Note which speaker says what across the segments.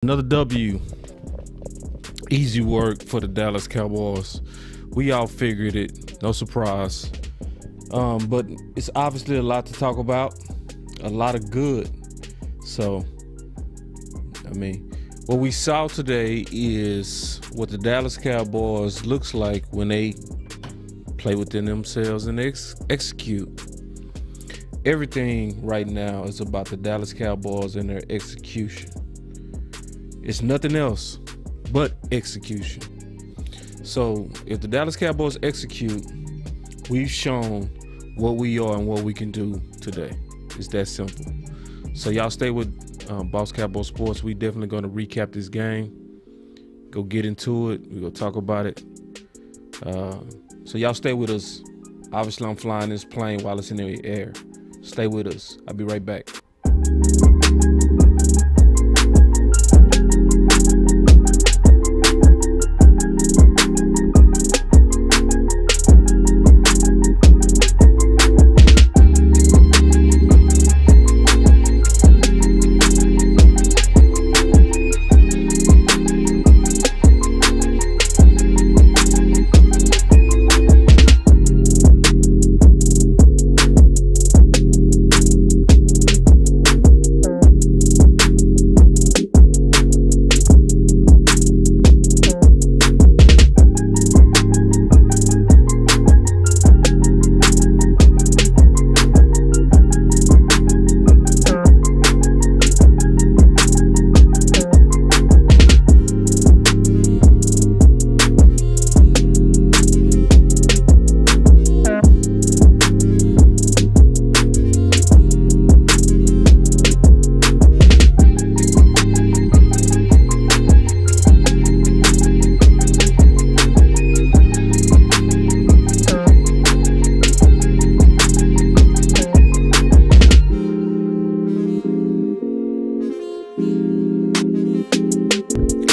Speaker 1: Another W. Easy work for the Dallas Cowboys. We all figured it. No surprise. But it's obviously a lot to talk about. A lot of good. So, what we saw today is what the Dallas Cowboys looks like when they play within themselves and execute. Everything right now is about the Dallas Cowboys and their execution. It's nothing else but execution. So if the Dallas Cowboys execute, we've shown what we are and what we can do today. It's that simple. So y'all stay with Boss Cowboy Sports. We definitely going to recap this game. Go get into it. We're going to talk about it. So y'all stay with us. Obviously, I'm flying this plane while it's in the air. Stay with us. I'll be right back.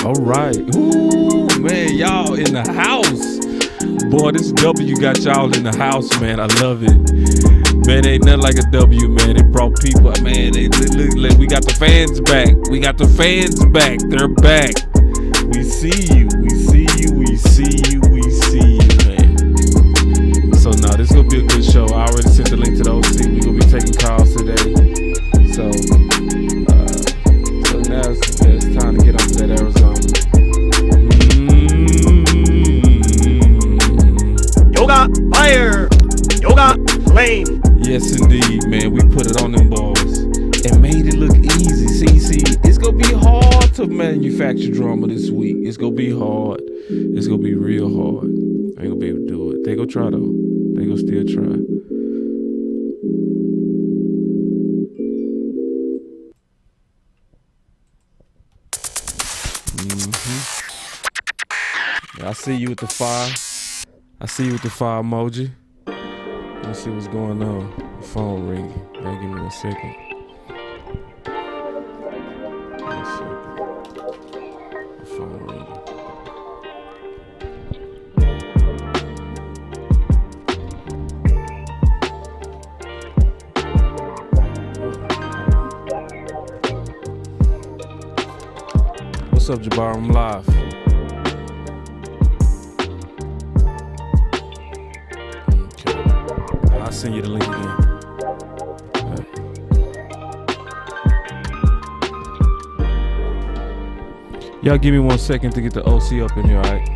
Speaker 1: All right. Ooh, man, y'all in the house. Boy, this W got y'all in the house, man. I love it. Man, ain't nothing like a W, man. It brought people, man. We got the fans back. We got the fans back. They're back. We see you. We see you. We see you. We see you, man. So, now this is going to be a good show. I already sent the link to the OC. We're going to be taking calls today. So now it's time to get onto that Arizona.
Speaker 2: Yoga fire, yoga flame.
Speaker 1: Yes, indeed, man. We put it on them balls and made it look easy. See, it's gonna be hard to manufacture drama this week. It's gonna be hard. It's gonna be real hard. I ain't gonna be able to do it. They gonna try though. They gonna still try. I see you with the fire. I see you with the fire emoji. Let's see what's going on. The phone ringing. Y'all give me a second. The phone ringing. What's up, Jabbar? I'm live. I'll send you the link again. Right. Y'all give me 1 second to get the OC up in here, all right?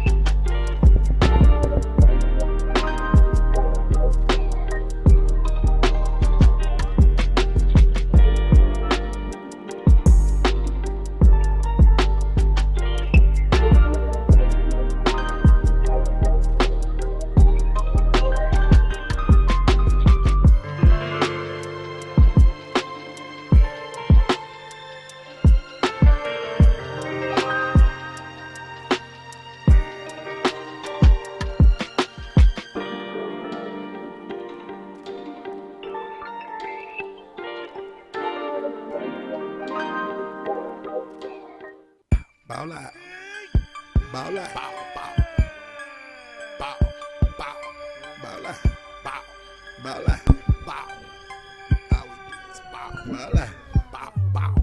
Speaker 2: Bow out. Bow out. Bow, bow. Bow, bow. Bow out. Bow. Bow out. Bow. How we do this? Bow. Bow out. Bow, bow.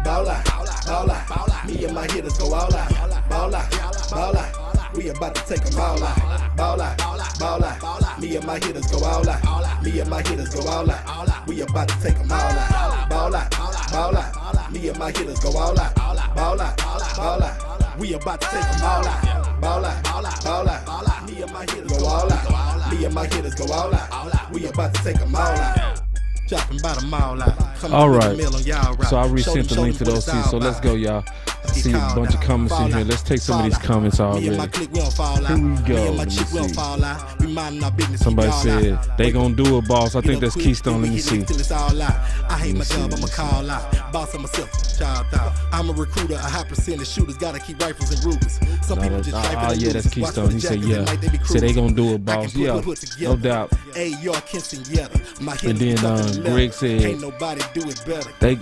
Speaker 2: Bow out. Bow out. Bow out. Me and my hitters go all out. Ball out, ball out. We about to take them all out. Ball out, ball out. Me and my hitters go all out. Me and my hitters go all out. We about to take them all out. Ball out, ball out. Me and my hitters go all out. Ball out, ball out. We about to take them all out. Ball out, ball out. Me and my hitters go all out. Me and my hitters go all out. We about to take them all out. Dropping by the mall out.
Speaker 1: All right. So I resent the link to those two. So let's go, y'all. I see a bunch of comments in here. Let's take some of these comments already. Here we go. Let me see. Somebody said they gonna do it, boss. I think that's Keystone. Let me see.
Speaker 2: I'm a recruiter, a high percentage shooters, gotta keep rifles and Rugers. Some people just
Speaker 1: yeah, that's Keystone. He said, yeah. Said they gonna do it, boss. Yeah, no doubt. And then Greg said, he said,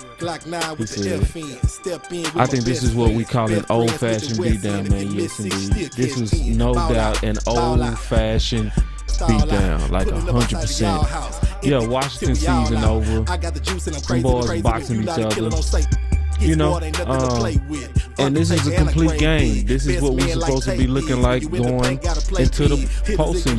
Speaker 1: I think this is what we call an old-fashioned beatdown, man. Yes, indeed. This was no doubt an old-fashioned beatdown, like 100%. Yeah, Washington season over. Some boys boxing each other. You know, and this is a complete game. This is what we're supposed to be looking like going into the postseason.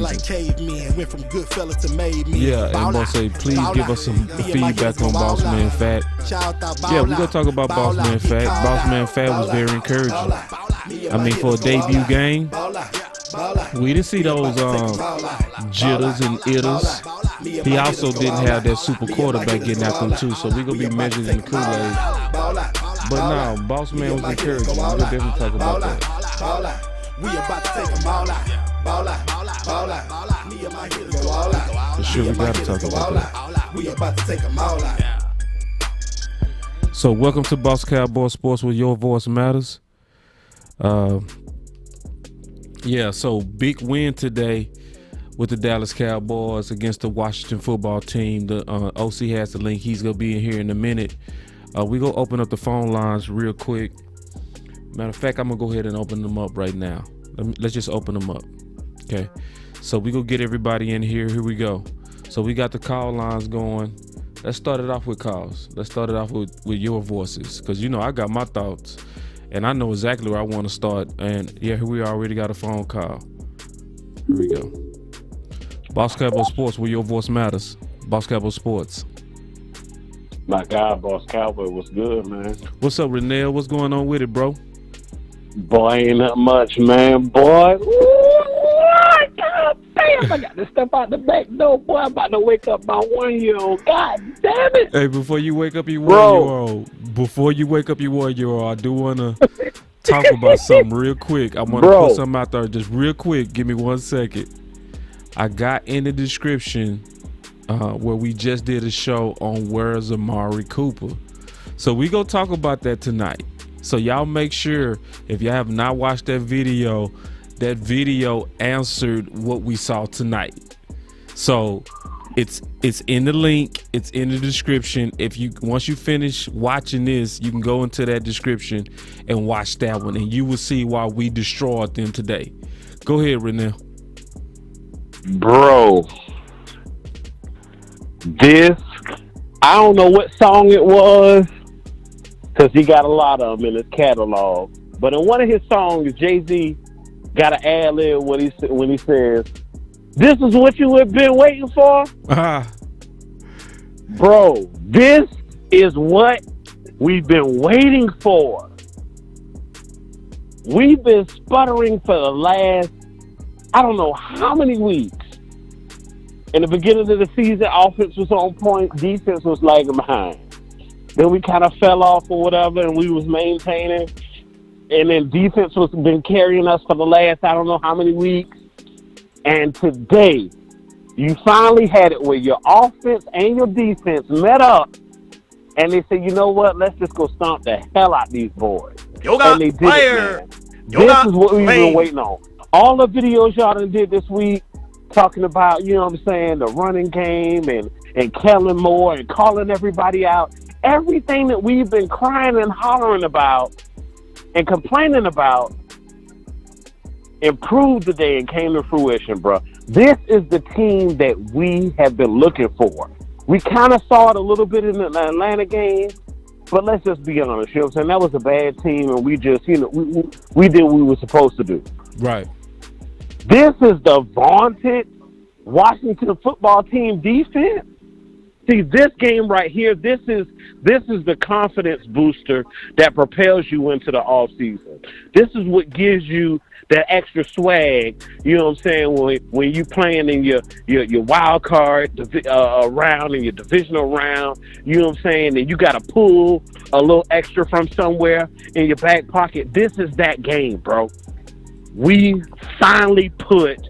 Speaker 1: Yeah, and I'm gonna say, please give us some feedback on Boss Man Fat. Yeah, we're gonna talk about Boss Man Fat. Boss Man Fat was very encouraging. I mean, for a debut game, we didn't see those jitters and itters. He also didn't have that super quarterback getting after him too, so we're gonna be measured in the Kool-Aid. But no, Boss Man was encouraging. We'll definitely talk about that.
Speaker 2: We about to take them all out. Ball out, ball out. Me and my hitters go all out.
Speaker 1: For sure, we gotta talk about that.
Speaker 2: We about to take them all out.
Speaker 1: So welcome to Boss Cowboy Sports, where your voice matters. Yeah, so big win today with the Dallas Cowboys against the Washington football team. The OC has the link. He's gonna be in here in a minute. We gonna open up the phone lines real quick. Matter of fact, I'm gonna go ahead and open them up right now. Let's just open them up. Okay. So we gonna get everybody in here. Here we go. So we got the call lines going. Let's start it off with calls. Let's start it off with your voices, because you know I got my thoughts, and I know exactly where I want to start. And yeah, here we already got a phone call. Here we go. Boss Cowboy Sports, where your voice matters. Boss Cowboy Sports.
Speaker 3: My God, Boss Cowboy, what's good, man?
Speaker 1: What's up, Renell? What's going on with it, bro?
Speaker 3: Boy, ain't that much, man. Boy, what? God damn, I got to step out the back door. Boy, I'm about to wake up my 1-year-old. God damn it.
Speaker 1: Hey, before you wake up your 1-year-old, I do want to talk about something real quick. I want to put something out there just real quick. Give me 1 second. I got in the description where we just did a show on where's Amari Cooper. So we gonna talk about that tonight. So y'all make sure, if y'all have not watched that video answered what we saw tonight. So it's in the link, it's in the description. Once you finish watching this, you can go into that description and watch that one, and you will see why we destroyed them today. Go ahead, Renell.
Speaker 3: Bro, I don't know what song it was, because he got a lot of them in his catalog. But in one of his songs, Jay-Z got an ad-lib when he says, "This is what you have been waiting for?" Bro, this is what we've been waiting for. We've been sputtering for the last, I don't know how many weeks. In the beginning of the season, offense was on point, defense was lagging behind. Then we kind of fell off or whatever, and we was maintaining. And then defense was been carrying us for the last, I don't know how many weeks. And today, you finally had it where your offense and your defense met up, and they said, you know what, let's just go stomp the hell out these boys. And they did it, man. This is what we've been waiting on. All the videos y'all done did this week, talking about, you know what I'm saying, the running game and Kellen Moore and calling everybody out. Everything that we've been crying and hollering about and complaining about improved today and came to fruition, bro. This is the team that we have been looking for. We kind of saw it a little bit in the Atlanta game, But let's just be honest, you know what I'm saying? That was a bad team, and we just, we did what we were supposed to do.
Speaker 1: Right.
Speaker 3: This is the vaunted Washington football team defense. See, this game right here, this is the confidence booster that propels you into the offseason. This is what gives you that extra swag, you know what I'm saying, when you playing in your wild card round and your divisional round, you know what I'm saying, and you got to pull a little extra from somewhere in your back pocket. This is that game, bro. We finally put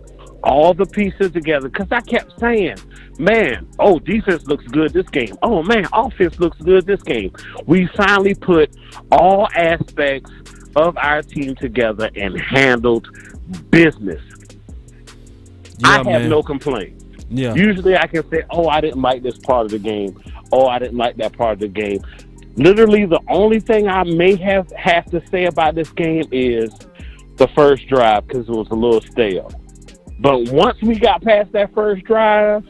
Speaker 3: all the pieces together, because I kept saying, man, defense looks good this game. Oh, man, offense looks good this game. We finally put all aspects of our team together and handled business.
Speaker 1: Yeah,
Speaker 3: I have no complaints.
Speaker 1: Yeah.
Speaker 3: Usually I can say, I didn't like this part of the game. I didn't like that part of the game. Literally, the only thing I may have to say about this game is the first drive, because it was a little stale. But once we got past that first drive,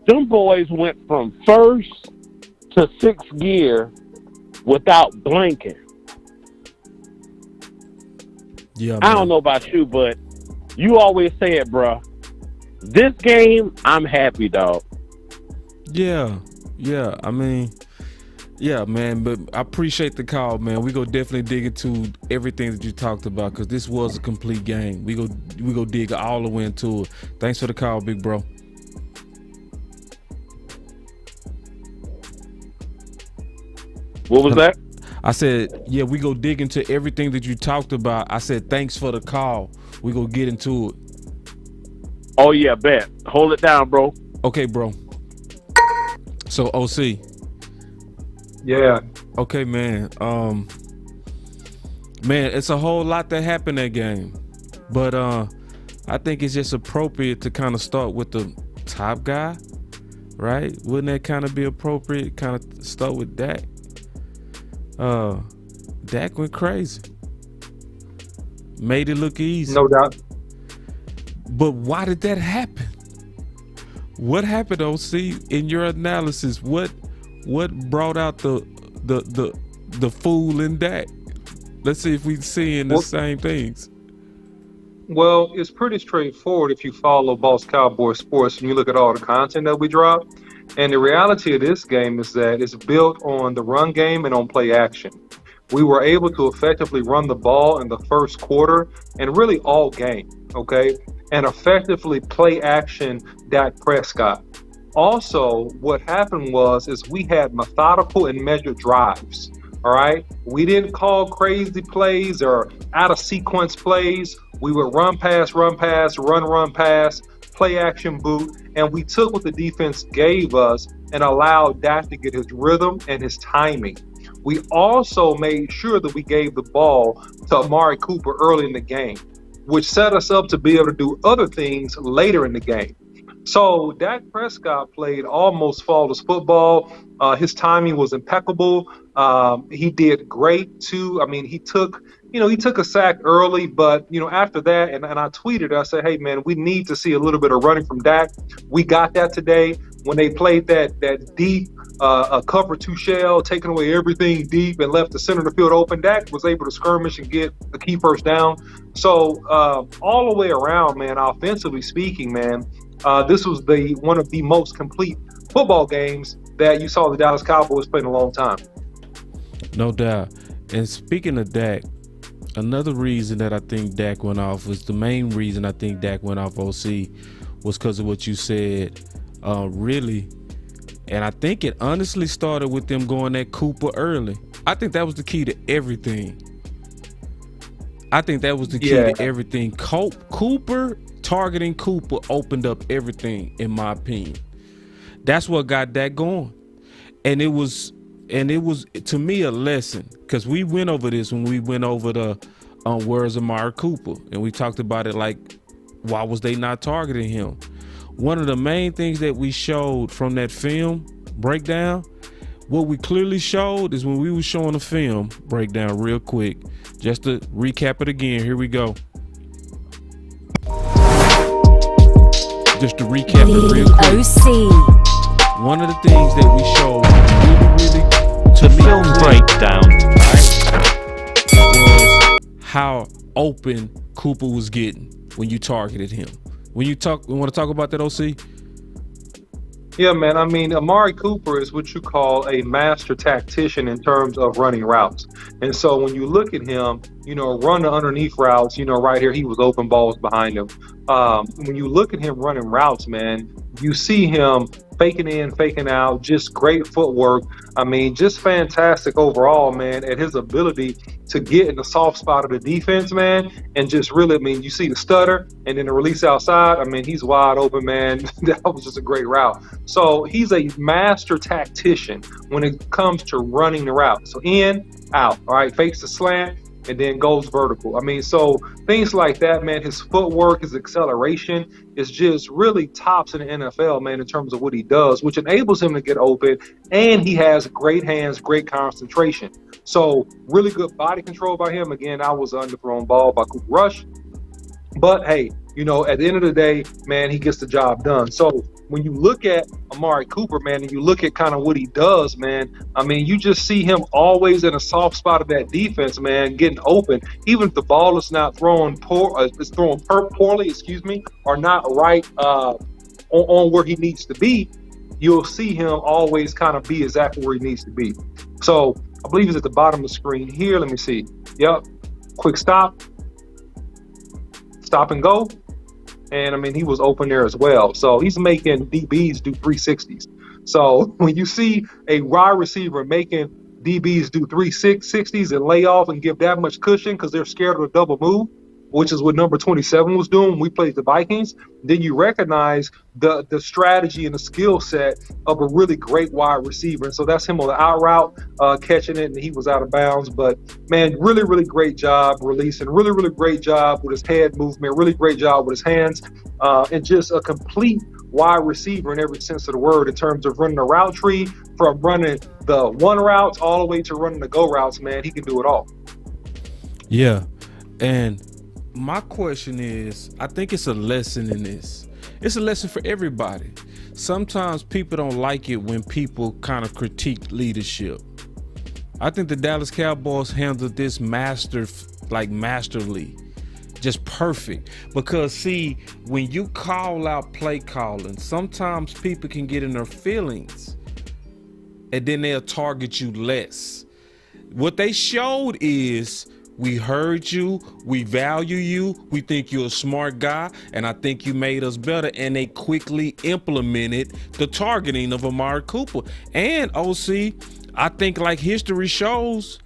Speaker 3: them boys went from first to sixth gear without blinking.
Speaker 1: Yeah, man.
Speaker 3: I don't know about you, but you always say it, bro. This game, I'm happy, dog.
Speaker 1: Yeah. I mean, yeah, man. But I appreciate the call, man. We go definitely dig into everything that you talked about, because this was a complete game. We go dig all the way into it. Thanks for the call, big bro.
Speaker 3: What was that?
Speaker 1: I said, yeah, we go dig into everything that you talked about. I said, thanks for the call. We go get into it.
Speaker 3: Oh, yeah, bet. Hold it down, bro.
Speaker 1: Okay, bro. So, OC.
Speaker 4: Yeah.
Speaker 1: Okay, man. Man, it's a whole lot that happened that game. But I think it's just appropriate to kind of start with the top guy, right? Wouldn't that kind of be appropriate? Kind of start with Dak. Dak went crazy. Made it look easy.
Speaker 4: No doubt.
Speaker 1: But why did that happen? What happened, OC, in your analysis? What brought out the fool in Dak? Let's see if we're seeing the same things.
Speaker 4: Well, it's pretty straightforward if you follow Boss Cowboy Sports and you look at all the content that we drop. And the reality of this game is that it's built on the run game and on play action. We were able to effectively run the ball in the first quarter and really all game, okay? And effectively play action Dak Prescott. Also, what happened is we had methodical and measured drives, all right? We didn't call crazy plays or out of sequence plays. We would run pass, run pass, run pass, play action boot, and we took what the defense gave us and allowed Dak to get his rhythm and his timing. We also made sure that we gave the ball to Amari Cooper early in the game, which set us up to be able to do other things later in the game. So Dak Prescott played almost flawless football. His timing was impeccable. He did great too. I mean, he took a sack early, but after that, and I tweeted, I said, hey man, we need to see a little bit of running from Dak. We got that today when they played that deep cover two shell, taking away everything deep and left the center of the field open. Dak was able to skirmish and get a key first down. So all the way around, man, offensively speaking, man, this was one of the most complete football games that you saw the Dallas Cowboys play in a long time.
Speaker 1: No doubt. And speaking of Dak, another reason that I think Dak went off was the main reason I think Dak went off, OC, was because of what you said, really. And I think it honestly started with them going at Cooper early. I think that was the key to everything. To everything. Cooper, targeting Cooper opened up everything, in my opinion. That's what got Dak going. And it was to me a lesson, because we went over this when we went over the where's Amari Cooper, and we talked about it like, why was they not targeting him? One of the main things that we showed from that film breakdown, what we clearly showed is when we were showing the film breakdown real quick, just to recap it again, here we go. Just to recap it real quick.
Speaker 5: OC.
Speaker 1: One of the things that we showed really to me,
Speaker 5: Film breakdown.
Speaker 1: was how open Cooper was getting when you targeted him. We want to talk about that, OC?
Speaker 4: Yeah, man. I mean, Amari Cooper is what you call a master tactician in terms of running routes. And so when you look at him, run the underneath routes, right here, he was open balls behind him. When you look at him running routes, man, you see him faking in, faking out, just great footwork. I mean, just fantastic overall, man, at his ability to get in the soft spot of the defense, man, and just really, I mean, you see the stutter and then the release outside. I mean, he's wide open, man. That was just a great route. So he's a master tactician when it comes to running the route. So in, out, all right, fakes the slant, and then goes vertical. I mean, so things like that, man, his footwork, his acceleration is just really tops in the NFL, man, in terms of what he does, which enables him to get open, and he has great hands, great concentration. So really good body control by him. Again, I was an underthrown ball by Cooper Rush. But, hey, at the end of the day, man, he gets the job done. So when you look at Amari Cooper, man, and you look at kind of what he does, man, I mean, you just see him always in a soft spot of that defense, man, getting open. Even if the ball is not thrown poorly, or not right on where he needs to be, you'll see him always kind of be exactly where he needs to be. So I believe he's at the bottom of the screen here. Let me see. Yep. Quick stop and go. And I mean, he was open there as well. So he's making DBs do 360s. So when you see a wide receiver making DBs do 360s and lay off and give that much cushion because they're scared of a double move, which is what number 27 was doing when we played the Vikings, then you recognize the strategy and the skill set of a really great wide receiver. And so that's him on the out route, catching it, and he was out of bounds. But, man, really, really great job releasing, really, really great job with his head movement, really great job with his hands, and just a complete wide receiver in every sense of the word in terms of running a route tree, from running the one routes all the way to running the go routes, man. He can do it all.
Speaker 1: Yeah, and my question is, I think it's a lesson in this. It's a lesson for everybody. Sometimes people don't like it when people kind of critique leadership. I think the Dallas Cowboys handled this masterly, just perfect. Because see, when you call out play calling, sometimes people can get in their feelings and then they'll target you less. What they showed is, we heard you, we value you, we think you're a smart guy, and I think you made us better. And they quickly implemented the targeting of Amari Cooper. And OC, I think like history shows,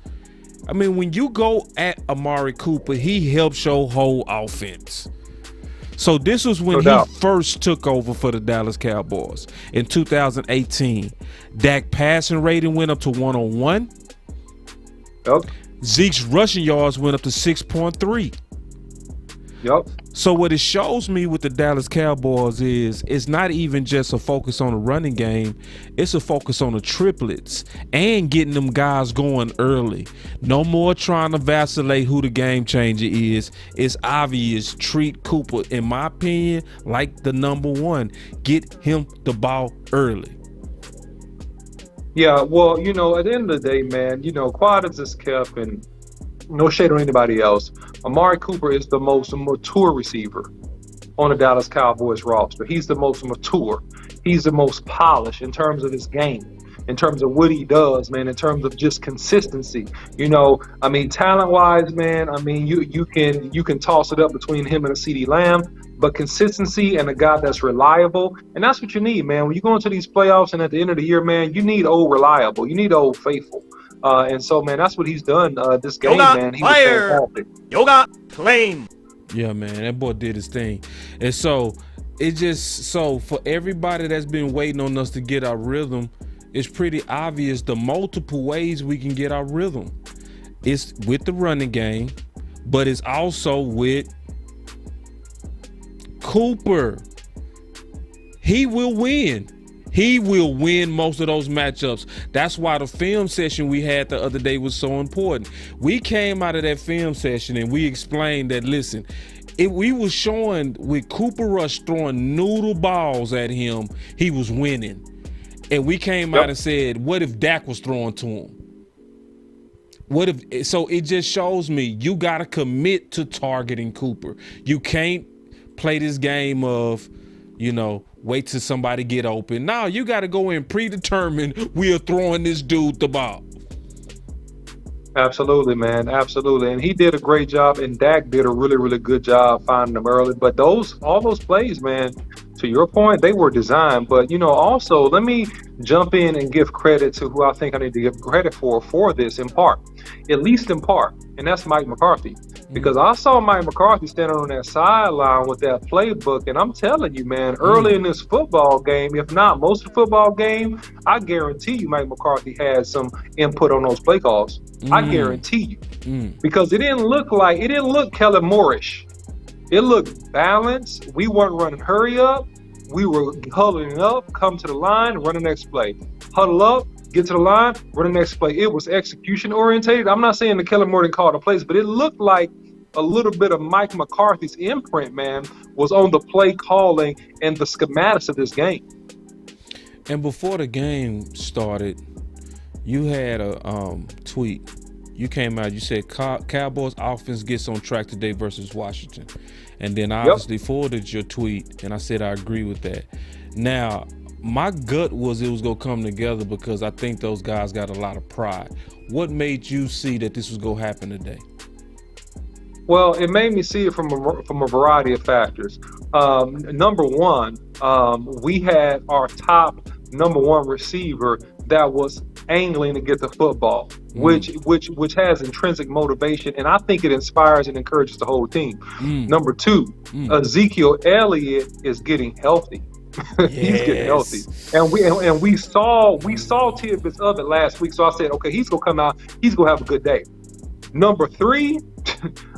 Speaker 1: I mean, when you go at Amari Cooper, he helps your whole offense. So this was when he first took over for the Dallas Cowboys in 2018. Dak passing rating went up to 101.
Speaker 4: Yep.
Speaker 1: Zeke's rushing yards went up to 6.3.
Speaker 4: Yep.
Speaker 1: So what it shows me with the Dallas Cowboys is it's not even just a focus on the running game. It's a focus on the triplets and getting them guys going early. No more trying to vacillate who the game changer is. It's obvious. Treat Cooper, in my opinion, like the number one. Get him the ball early.
Speaker 4: Yeah, well, at the end of the day, man, quiet as this kept, and no shade on anybody else, Amari Cooper is the most mature receiver on the Dallas Cowboys roster. He's the most mature. He's the most polished in terms of his game, in terms of what he does, man, in terms of just consistency. I mean, talent-wise, man, I mean, you can toss it up between him and a CeeDee Lamb, but consistency and a guy that's reliable, and that's what you need, man. When you go into these playoffs and at the end of the year, man, you need old reliable. You need old faithful. And so, man, that's what he's done this game, man. He was fantastic.
Speaker 5: Yoga claim.
Speaker 1: Yeah, man, that boy did his thing. And so for everybody that's been waiting on us to get our rhythm, it's pretty obvious the multiple ways we can get our rhythm. It's with the running game, but it's also with Cooper. He will win. He will win most of those matchups. That's why the film session we had the other day was so important. We came out of that film session and we explained that, listen, we was showing with Cooper Rush throwing noodle balls at him, he was winning. And we came out and said, what if Dak was throwing to him? What if? So it just shows me you got to commit to targeting Cooper. You can't play this game of, wait till somebody get open. No, you got to go in predetermined. We are throwing this dude the ball.
Speaker 4: Absolutely, man. Absolutely. And he did a great job, and Dak did a really, really good job finding them early. But all those plays, man, to your point, they were designed. But, also let me jump in and give credit to who I think I need to give credit for this in part, at least in part. And that's Mike McCarthy. Because I saw Mike McCarthy standing on that sideline with that playbook, and I'm telling you, man, early in this football game, if not most of the football game, I guarantee you Mike McCarthy had some input on those play calls. I guarantee you. Because it didn't look Kellen Moore-ish. It looked balanced. We weren't running hurry up. We were huddling up, come to the line, run the next play. Huddle up, get to the line, run the next play. It was execution orientated. I'm not saying that Kellen Moore didn't call the plays, but it looked like a little bit of Mike McCarthy's imprint, man, was on the play calling and the schematics of this game.
Speaker 1: And before the game started, you had a tweet. You came out, you said Cowboys offense gets on track today versus Washington. And then I obviously forwarded your tweet, and I said I agree with that. Now, my gut was it was going to come together because I think those guys got a lot of pride. What made you see that this was going to happen today?
Speaker 4: Well, it made me see it from a variety of factors. Number one, we had our top number one receiver that was angling to get the football, which has intrinsic motivation, and I think it inspires and encourages the whole team. Number two, Ezekiel Elliott is getting healthy. He's getting healthy, and we saw tidbits of it last week. So I said, okay, he's gonna come out, he's gonna have a good day. Number three,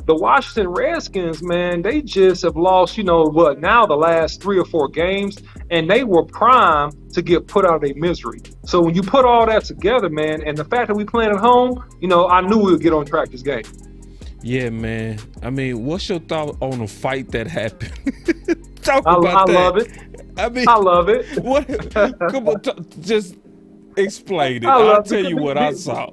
Speaker 4: the Washington Redskins, man, they just have lost, now the last 3 or 4 games, and they were primed to get put out of their misery. So when you put all that together, man, and the fact that we playing at home, I knew we would get on track this game.
Speaker 1: Yeah, man. I mean, what's your thought on a fight that happened? Talk about that.
Speaker 4: I love it. I love it.
Speaker 1: What? Come on, just explain it. I'll tell you what I saw.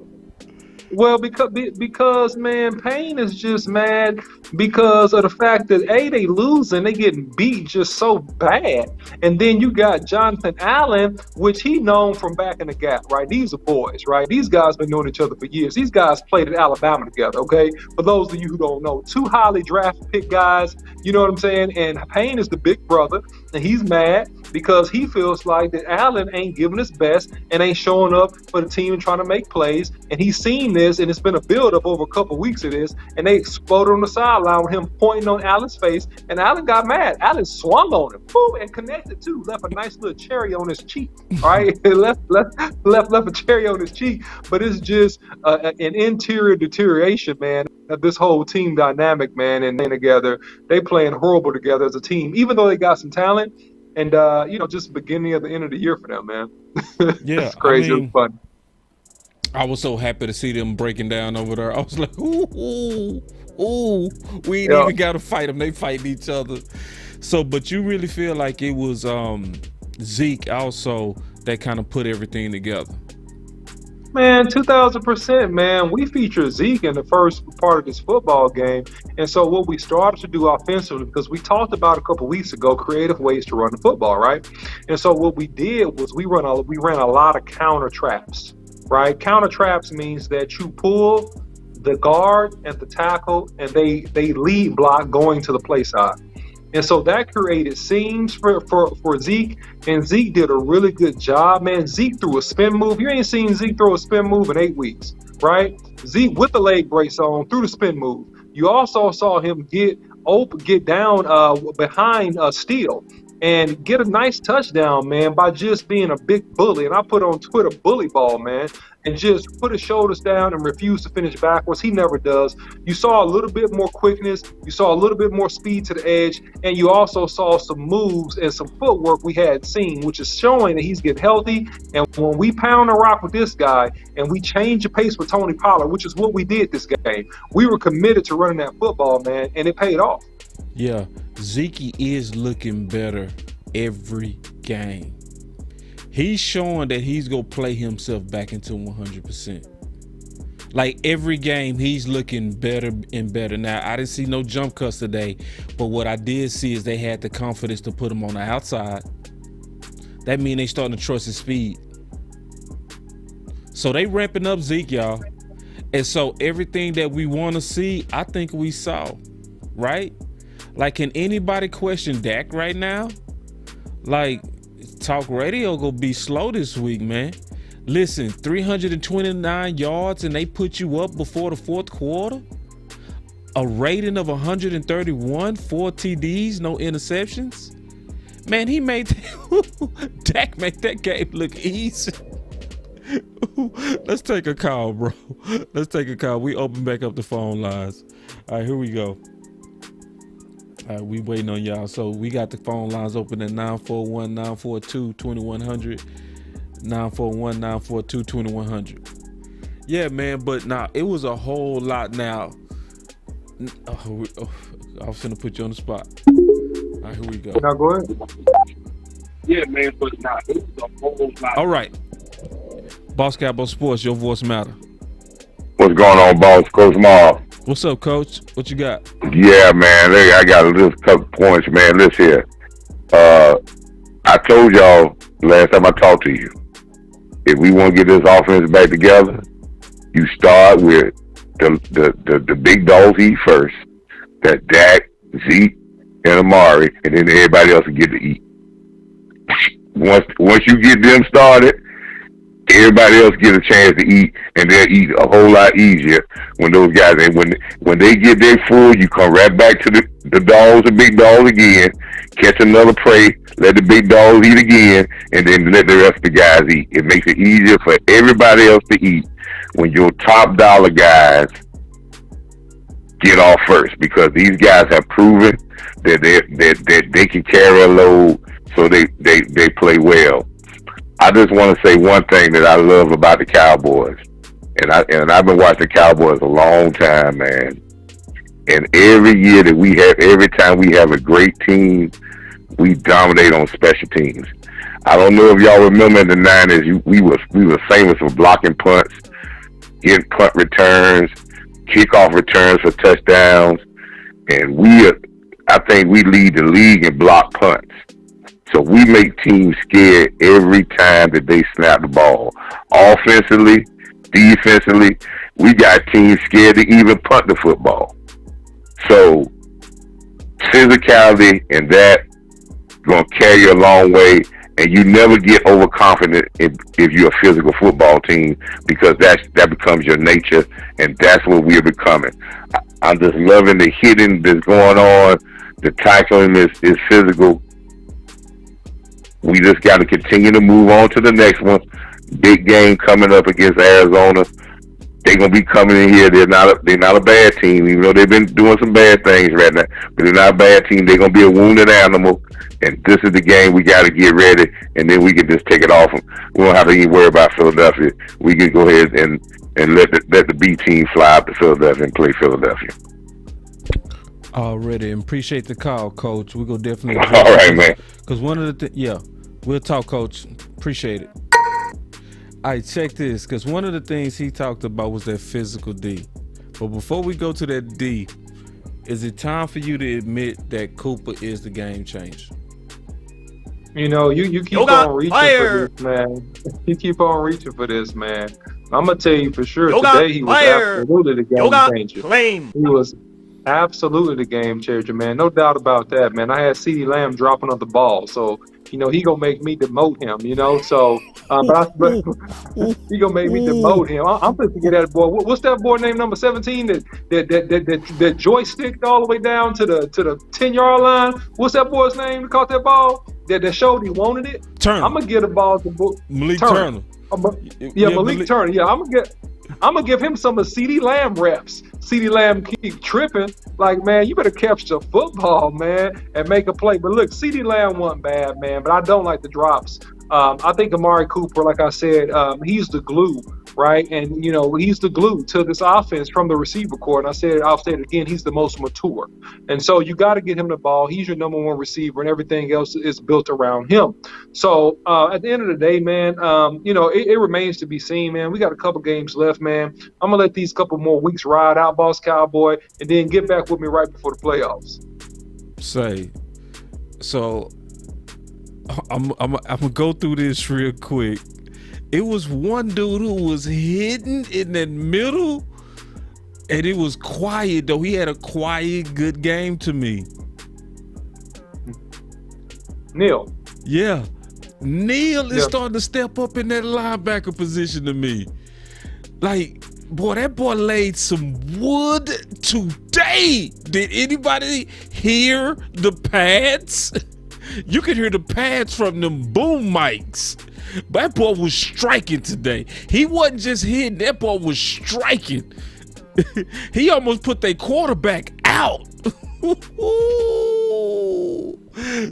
Speaker 4: Well, because man, Payne is just mad because of the fact that they losing, they getting beat just so bad, and then you got Jonathan Allen, which he known from back in the gap, right? These are boys, right? These guys been knowing each other for years. These guys played at Alabama together, okay? For those of you who don't know, 2 highly drafted pick guys, you know what I'm saying? And Payne is the big brother, and he's mad because he feels like that Allen ain't giving his best and ain't showing up for the team and trying to make plays, and he's seen this, and it's been a build-up over a couple of weeks of this, and they exploded on the sideline with him pointing on Allen's face, and Allen got mad. Allen swung on him, boom, and connected too, left a nice little cherry on his cheek, all right? left a cherry on his cheek, but it's just an interior deterioration, man, of this whole team dynamic, man, and then together, they playing horrible together as a team, even though they got some talent, and, just beginning of the end of the year for them, man.
Speaker 1: Yeah,
Speaker 4: it's crazy. It's fun.
Speaker 1: I was so happy to see them breaking down over there. I was like, ooh, we ain't even got to fight them. They fighting each other. So, but you really feel like it was Zeke also that kind of put everything together?
Speaker 4: Man, 2,000%, man. We featured Zeke in the first part of this football game. And so what we started to do offensively, because we talked about a couple weeks ago, creative ways to run the football, right? And so what we did was we ran a lot of counter traps, right? Counter traps means that you pull the guard and the tackle, and they lead block going to the play side. And so that created seams for Zeke, and Zeke did a really good job, man. Zeke threw a spin move. You ain't seen Zeke throw a spin move in 8 weeks, right? Zeke with the leg brace on threw the spin move. You also saw him get down behind Steele and get a nice touchdown, man, by just being a big bully. And I put on Twitter, bully ball, man, and just put his shoulders down and refuse to finish backwards. He never does. You saw a little bit more quickness. You saw a little bit more speed to the edge. And you also saw some moves and some footwork we hadn't seen, which is showing that he's getting healthy. And when we pound the rock with this guy and we change the pace with Tony Pollard, which is what we did this game, we were committed to running that football, man, and it paid off.
Speaker 1: Yeah, Zeke is looking better every game. He's showing that he's going to play himself back into 100%. Like every game, he's looking better and better. Now, I didn't see no jump cuts today, but what I did see is they had the confidence to put him on the outside. That means they starting to trust his speed. So they ramping up Zeke, y'all. And so everything that we want to see, I think we saw, right? Like, can anybody question Dak right now? Like, talk radio gonna be slow this week, man. Listen, 329 yards and they put you up before the fourth quarter. A rating of 131, 4 TDs, no interceptions. Man, he made Dak made that game look easy. Let's take a call, bro. Let's take a call. We open back up the phone lines. All right, here we go. All right, we waiting on y'all. So we got the phone lines open at 941-942-2100. 941-942-2100. Yeah, man, but nah, it was a whole lot now. I was finna put you on the spot. All right, here we go.
Speaker 4: Now go ahead.
Speaker 3: Yeah, man, but nah, it was a whole lot.
Speaker 1: All right. Boss Cowboy Sports, your voice matter.
Speaker 6: What's going on, boss? Coach Marv.
Speaker 1: What's up, Coach? What you got?
Speaker 6: Yeah, man. I got a little couple points, man. Listen here. I told y'all last time I talked to you, if we want to get this offense back together, you start with the big dogs eat first. That Dak, Zeke, and Amari, and then everybody else will get to eat. Once you get them started, everybody else get a chance to eat, and they'll eat a whole lot easier when those guys. And when they get their full, you come right back to the dogs, the big dogs again, catch another prey, let the big dogs eat again, and then let the rest of the guys eat. It makes it easier for everybody else to eat when your top dollar guys get off first, because these guys have proven that they can carry a load, so they play well. I just want to say one thing that I love about the Cowboys, and I've been watching the Cowboys a long time, man. And every year that every time we have a great team, we dominate on special teams. I don't know if y'all remember in the 90s, we were famous for blocking punts, getting punt returns, kickoff returns for touchdowns, and I think we lead the league in block punts. So we make teams scared every time that they snap the ball. Offensively, defensively, we got teams scared to even punt the football. So physicality and that going to carry you a long way, and you never get overconfident if you're a physical football team, because that becomes your nature, and that's what we're becoming. I'm just loving the hitting that's going on. The tackling is physical. We just got to continue to move on to the next one. Big game coming up against Arizona. They're gonna be coming in here. They're not a bad team, even though they've been doing some bad things right now. But they're not a bad team. They're gonna be a wounded animal, and this is the game we got to get ready, and then we can just take it off them. We don't have to even worry about Philadelphia. We can go ahead and let the B team fly up to Philadelphia and play Philadelphia.
Speaker 1: Already, and appreciate the call, Coach. We're gonna definitely.
Speaker 6: All right, man.
Speaker 1: Because one of the we'll talk, Coach. Appreciate it. All right, check this, because one of the things he talked about was that physical D. But before we go to that D, is it time for you to admit that Cooper is the game changer?
Speaker 4: You know, you keep on reaching for this, man. You keep on reaching for this, man. I'm gonna tell you for sure. Today he was absolutely the game changer. He was absolutely the game changer, man. No doubt about that, man. I had CeeDee Lamb dropping on the ball, so he gonna make me demote him. So, but he gonna make me demote him. I'm supposed to get that boy. What's that boy named number 17 that joysticked all the way down to the 10-yard line? What's that boy's name that caught that ball? That showed he wanted it.
Speaker 1: Turner.
Speaker 4: I'm gonna get a ball to
Speaker 1: Malik Turner.
Speaker 4: Malik Turner. Yeah, I'm gonna give him some of CeeDee Lamb reps. CeeDee Lamb keep tripping. Like, man, you better catch the football, man, and make a play. But look, CeeDee Lamb wasn't bad, man, but I don't like the drops. I think Amari Cooper, like I said, he's the glue right? And, he's the glue to this offense from the receiver core. And I'll say it again, he's the most mature. And so you got to get him the ball. He's your number one receiver, and everything else is built around him. So at the end of the day, man, it remains to be seen, man. We got a couple games left, man. I'm going to let these couple more weeks ride out, Boss Cowboy, and then get back with me right before the playoffs.
Speaker 1: So I'm gonna go through this real quick. It was one dude who was hidden in that middle, and it was quiet though. He had a quiet, good game to me.
Speaker 4: Neil.
Speaker 1: Yeah. Neil is starting to step up in that linebacker position to me. Like, boy, that boy laid some wood today. Did anybody hear the pads? You could hear the pads from them boom mics. But that boy was striking today. He wasn't just hitting, that boy was striking. He almost put their quarterback out.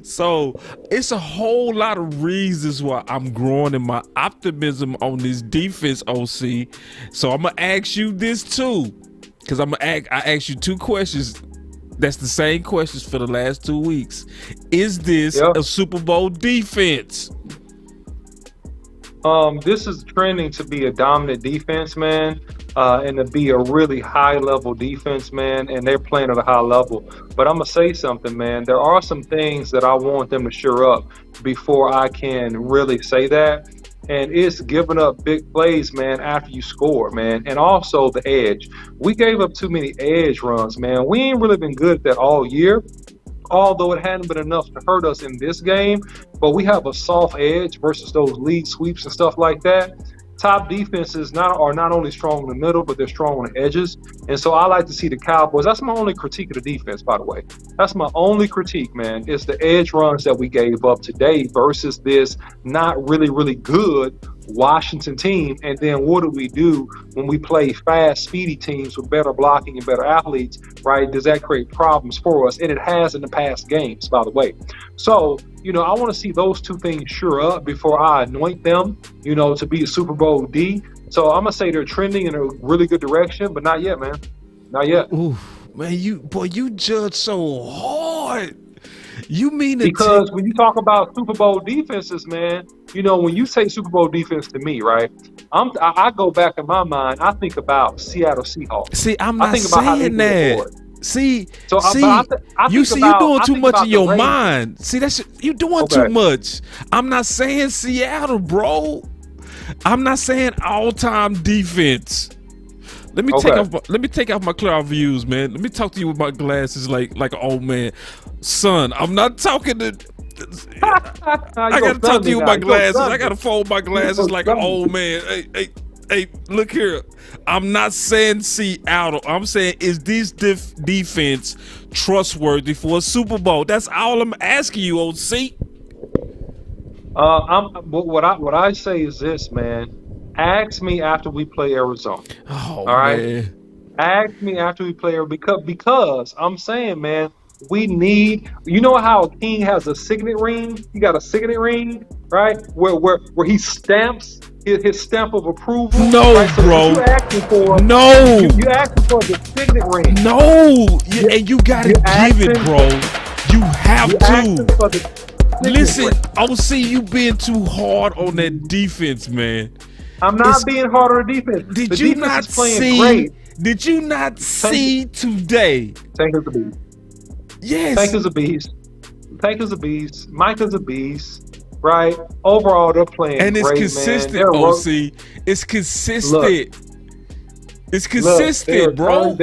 Speaker 1: So it's a whole lot of reasons why I'm growing in my optimism on this defense, OC. So I'm gonna ask you this too, because I asked you two questions. That's the same questions for the last 2 weeks. Is this a Super Bowl defense?
Speaker 4: This is trending to be a dominant defense, man, and to be a really high-level defense, man, and they're playing at a high level. But I'm going to say something, man. There are some things that I want them to shore up before I can really say that. And it's giving up big plays, man, after you score, man. And also the edge. We gave up too many edge runs, man. We ain't really been good at that all year, although it hadn't been enough to hurt us in this game. But we have a soft edge versus those lead sweeps and stuff like that. Top defenses are not only strong in the middle, but they're strong on the edges. And so I like to see the Cowboys. That's my only critique of the defense, by the way. That's my only critique, man, is the edge runs that we gave up today versus this not really, really good Washington team. And then what do we do when we play fast, speedy teams with better blocking and better athletes, right? Does that create problems for us? And it has in the past games, by the way. So, I want to see those two things sure up before I anoint them, to be a Super Bowl D. So I'm going to say they're trending in a really good direction, but not yet, man. Not yet.
Speaker 1: Ooh, man, you judge so hard. You mean
Speaker 4: because when you talk about Super Bowl defenses, man, when you say Super Bowl defense to me, right? I go back in my mind. I think about Seattle Seahawks.
Speaker 1: See, I'm not saying that. You doing too much in your mind. See, you doing too much. I'm not saying Seattle, bro. I'm not saying all-time defense. Let me take off my clear views, man. Let me talk to you with my glasses like an old man. Son, I'm not talking to I gotta talk to you with my glasses. I gotta fold my glasses like an old man. Hey, look here. I'm not saying Seattle. I'm saying, is this defense trustworthy for a Super Bowl? That's all I'm asking you, OC.
Speaker 4: What I say is this, man. Ask me after we play Arizona.
Speaker 1: Oh,
Speaker 4: all right.
Speaker 1: Man.
Speaker 4: Ask me after we play because I'm saying, man, we need. You know how a king has a signet ring? He got a signet ring, right? Where he stamps his stamp of approval.
Speaker 1: No,
Speaker 4: right? So
Speaker 1: bro.
Speaker 4: You asking for?
Speaker 1: No.
Speaker 4: You asking for the signet ring?
Speaker 1: No. And you gotta give it, bro. You have to. Listen, OC, you being too hard on that defense, man.
Speaker 4: I'm not being hard on the defense.
Speaker 1: Did you not see? Did you not see today?
Speaker 4: Tank is a beast.
Speaker 1: Yes.
Speaker 4: Tank is a beast. Tank is a beast. Mike is a beast. Right? Overall, they're playing
Speaker 1: and it's
Speaker 4: great,
Speaker 1: consistent,
Speaker 4: man.
Speaker 1: OC. It's consistent. It's consistent, bro.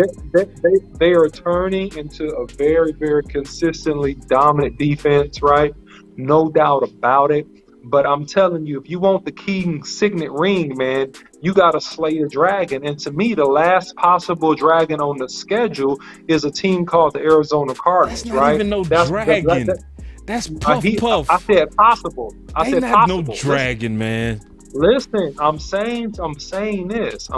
Speaker 4: They are turning into a very, very consistently dominant defense, right? No doubt about it. But I'm telling you, if you want the king signet ring, man, you got to slay a dragon. And to me, the last possible dragon on the schedule is a team called the Arizona Cardinals,
Speaker 1: that's not
Speaker 4: right?
Speaker 1: Even no dragon. That's Puff.
Speaker 4: I said possible. I said
Speaker 1: not
Speaker 4: possible.
Speaker 1: No dragon, man.
Speaker 4: Listen, I'm saying this.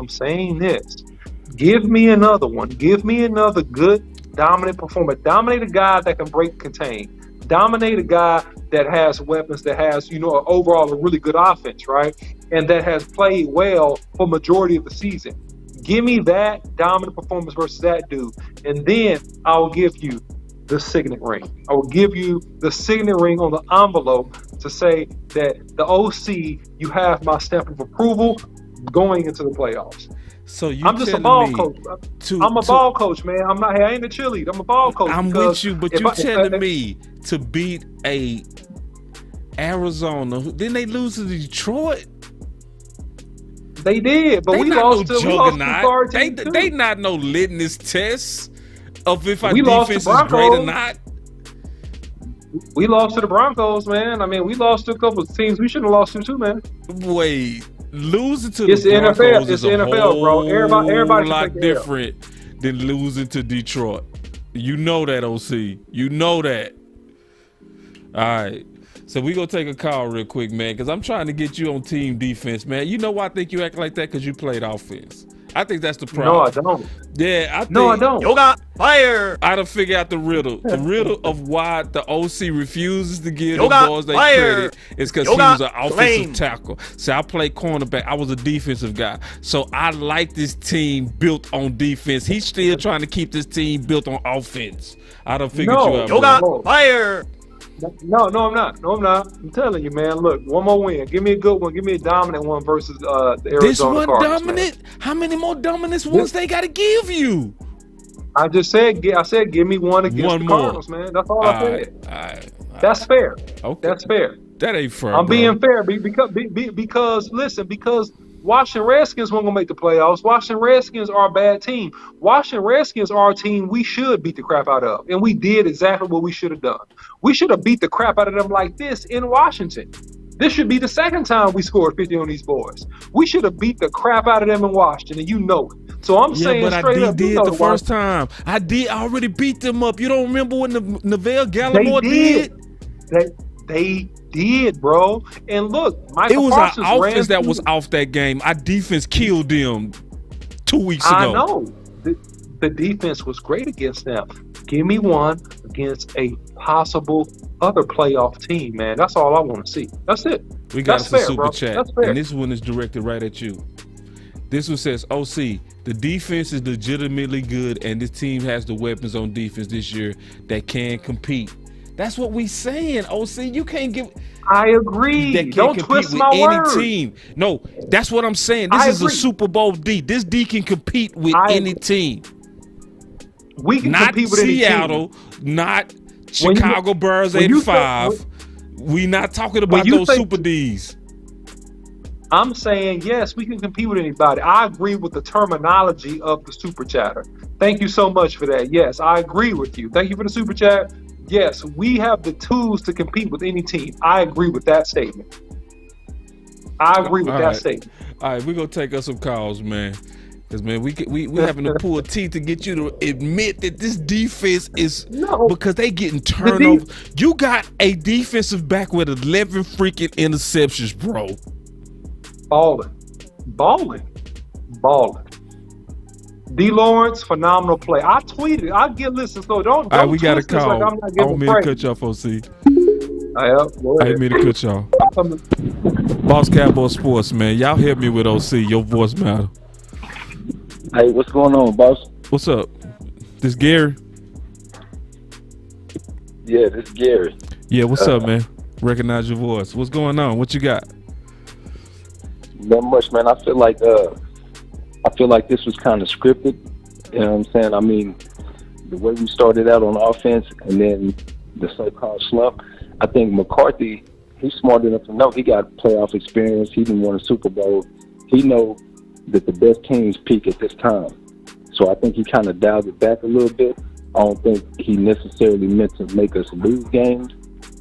Speaker 4: Give me another one. Give me another good dominant performer. Dominate a guy that can break contain. Dominate a guy that has weapons, that has, overall a really good offense, right? And that has played well for majority of the season. Give me that dominant performance versus that dude, and then I will give you the signet ring. I will give you the signet ring on the envelope to say that the OC, you have my stamp of approval going into the playoffs.
Speaker 1: So
Speaker 4: I'm just a ball coach. I'm a ball coach, man. I ain't a cheerleader. I'm a ball coach.
Speaker 1: I'm with you, but you're telling me to beat a Arizona. Didn't they lose to Detroit?
Speaker 4: They did, but we lost to sorry teams too.
Speaker 1: They not no litmus test of if our defense is great or not.
Speaker 4: We lost to the Broncos, man. I mean, we lost to a couple of teams we shouldn't have lost to too, man.
Speaker 1: Wait, losing to
Speaker 4: the
Speaker 1: Broncos
Speaker 4: NFL.
Speaker 1: is
Speaker 4: a NFL, bro. Everybody
Speaker 1: lot different than losing to Detroit. You know that, OC. You know that. All right. So we gonna take a call real quick, man, because I'm trying to get you on team defense, man. You know why I think you act like that? Because you played offense. I think that's the problem.
Speaker 4: No, I don't.
Speaker 1: Yeah, I
Speaker 4: don't.
Speaker 5: Yoga fire.
Speaker 1: I don't figure out the riddle. The riddle of why the OC refuses to give the boys their credit is because he was an offensive tackle. So I played cornerback. I was a defensive guy. So I like this team built on defense. He's still trying to keep this team built on offense. I don't figure you out.
Speaker 5: Yoga fire.
Speaker 4: No, I'm not. I'm telling you, man. Look, one more win. Give me a good one. Give me a dominant one versus the Arizona
Speaker 1: This one
Speaker 4: Cardinals,
Speaker 1: dominant? Man. How many more dominant ones they got to give you?
Speaker 4: I said, give me one against the Cardinals, man. That's all I said.
Speaker 1: All right.
Speaker 4: That's fair.
Speaker 1: Okay.
Speaker 4: That's fair.
Speaker 1: That ain't fair.
Speaker 4: I'm being fair because Washington Redskins weren't going to make the playoffs. Washington Redskins are a bad team. Washington Redskins are a team we should beat the crap out of, and we did exactly what we should have done. We should have beat the crap out of them like this in Washington. This should be the second time we scored 50 on these boys. We should have beat the crap out of them in Washington, and you know it. So I'm saying straight up,
Speaker 1: did the first time. I already beat them up. You don't remember when the Neville Gallimore did?
Speaker 4: They did, bro. And look,
Speaker 1: it was our offense that was off that game. Our defense killed them 2 weeks ago.
Speaker 4: I know. The defense was great against them. Give me one against a possible other playoff team, man. That's all I want to see. That's it.
Speaker 1: We got
Speaker 4: some
Speaker 1: super chat, and this one is directed right at you. This one says, OC, the defense is legitimately good, and this team has the weapons on defense this year that can compete. That's what we saying, OC. You can't give.
Speaker 4: I agree. Don't twist my words.
Speaker 1: Team. No, that's what I'm saying. This is a Super Bowl D. This D can compete with any team.
Speaker 4: We can compete with
Speaker 1: Seattle,
Speaker 4: any team.
Speaker 1: not Chicago Bears 85. We not talking about those Super Ds.
Speaker 4: I'm saying, yes, we can compete with anybody. I agree with the terminology of the super chatter. Thank you so much for that. Yes, I agree with you. Thank you for the super chat. Yes, we have the tools to compete with any team. I agree with that statement. Statement.
Speaker 1: All right, we're going to take us some calls, man. Because, man, we having to pull teeth to get you to admit that this defense is because they getting turnovers. You got a defensive back with 11 freaking interceptions, bro.
Speaker 4: Balling. D. Lawrence, phenomenal play. I tweeted. I get listened. So don't.
Speaker 1: All right, we got a call.
Speaker 4: Like I'm not giving
Speaker 1: I don't mean to cut you off, OC.
Speaker 4: I
Speaker 1: didn't mean to cut y'all. Boss Cowboy Sports, man. Y'all help me with OC. Your voice matter.
Speaker 7: Hey, what's going on, boss?
Speaker 1: What's up? This Gary?
Speaker 7: Yeah, this is Gary.
Speaker 1: Yeah, what's up, man? Recognize your voice. What's going on? What you got?
Speaker 7: Not much, man. I feel like this was kind of scripted. You know what I'm saying? I mean, the way we started out on offense and then the so-called slump. I think McCarthy, he's smart enough to know he got playoff experience. He didn't win a Super Bowl. He knows that the best teams peak at this time. So I think he kind of dialed it back a little bit. I don't think he necessarily meant to make us lose games,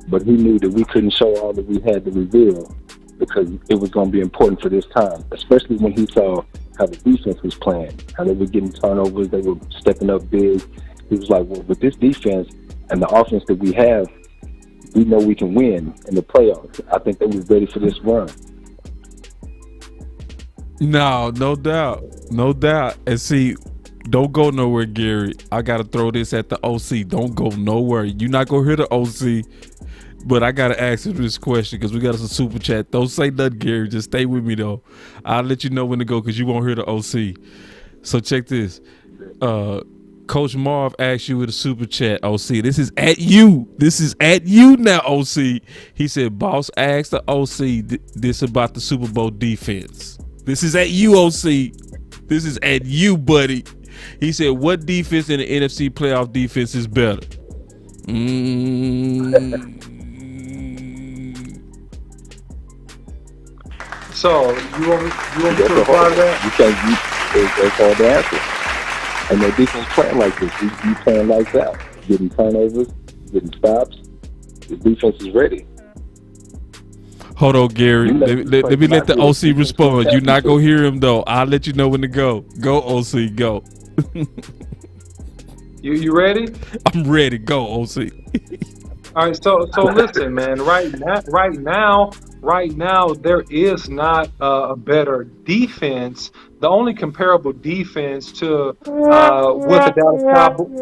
Speaker 7: but he knew that we couldn't show all that we had to reveal because it was going to be important for this time, especially when he saw how the defense was playing, how they were getting turnovers, they were stepping up big. He was like, well, with this defense and the offense that we have, we know we can win in the playoffs. I think they was ready for this run.
Speaker 1: No doubt. And see, Don't go nowhere, Gary. I gotta throw this at the OC. Don't go nowhere. You're not gonna hear the OC, but I gotta ask you this question because we got us a super chat. Don't say nothing, Gary. Just stay with me though. I'll let you know when to go because you won't hear the OC. So check this. Coach Marv asked you with a super chat, OC. This is at you. This is at you now, OC. He said, boss asked the OC this about the Super Bowl defense. This is at you, OC. This is at you, buddy. He said, what defense in the NFC playoff defense is better?
Speaker 4: So you want me to reply to that?
Speaker 7: It's hard to answer. And their defense playing like this. You playing like that. Getting turnovers, getting stops. The defense is ready.
Speaker 1: Hold on, Gary. Let me let the OC respond. You're not going to hear him, though. I'll let you know when to go. Go, OC. Go.
Speaker 4: You ready?
Speaker 1: I'm ready. Go, OC.
Speaker 4: All right. So listen, man. Right now, there is not a better defense. The only comparable defense to with the Dallas Cowboys.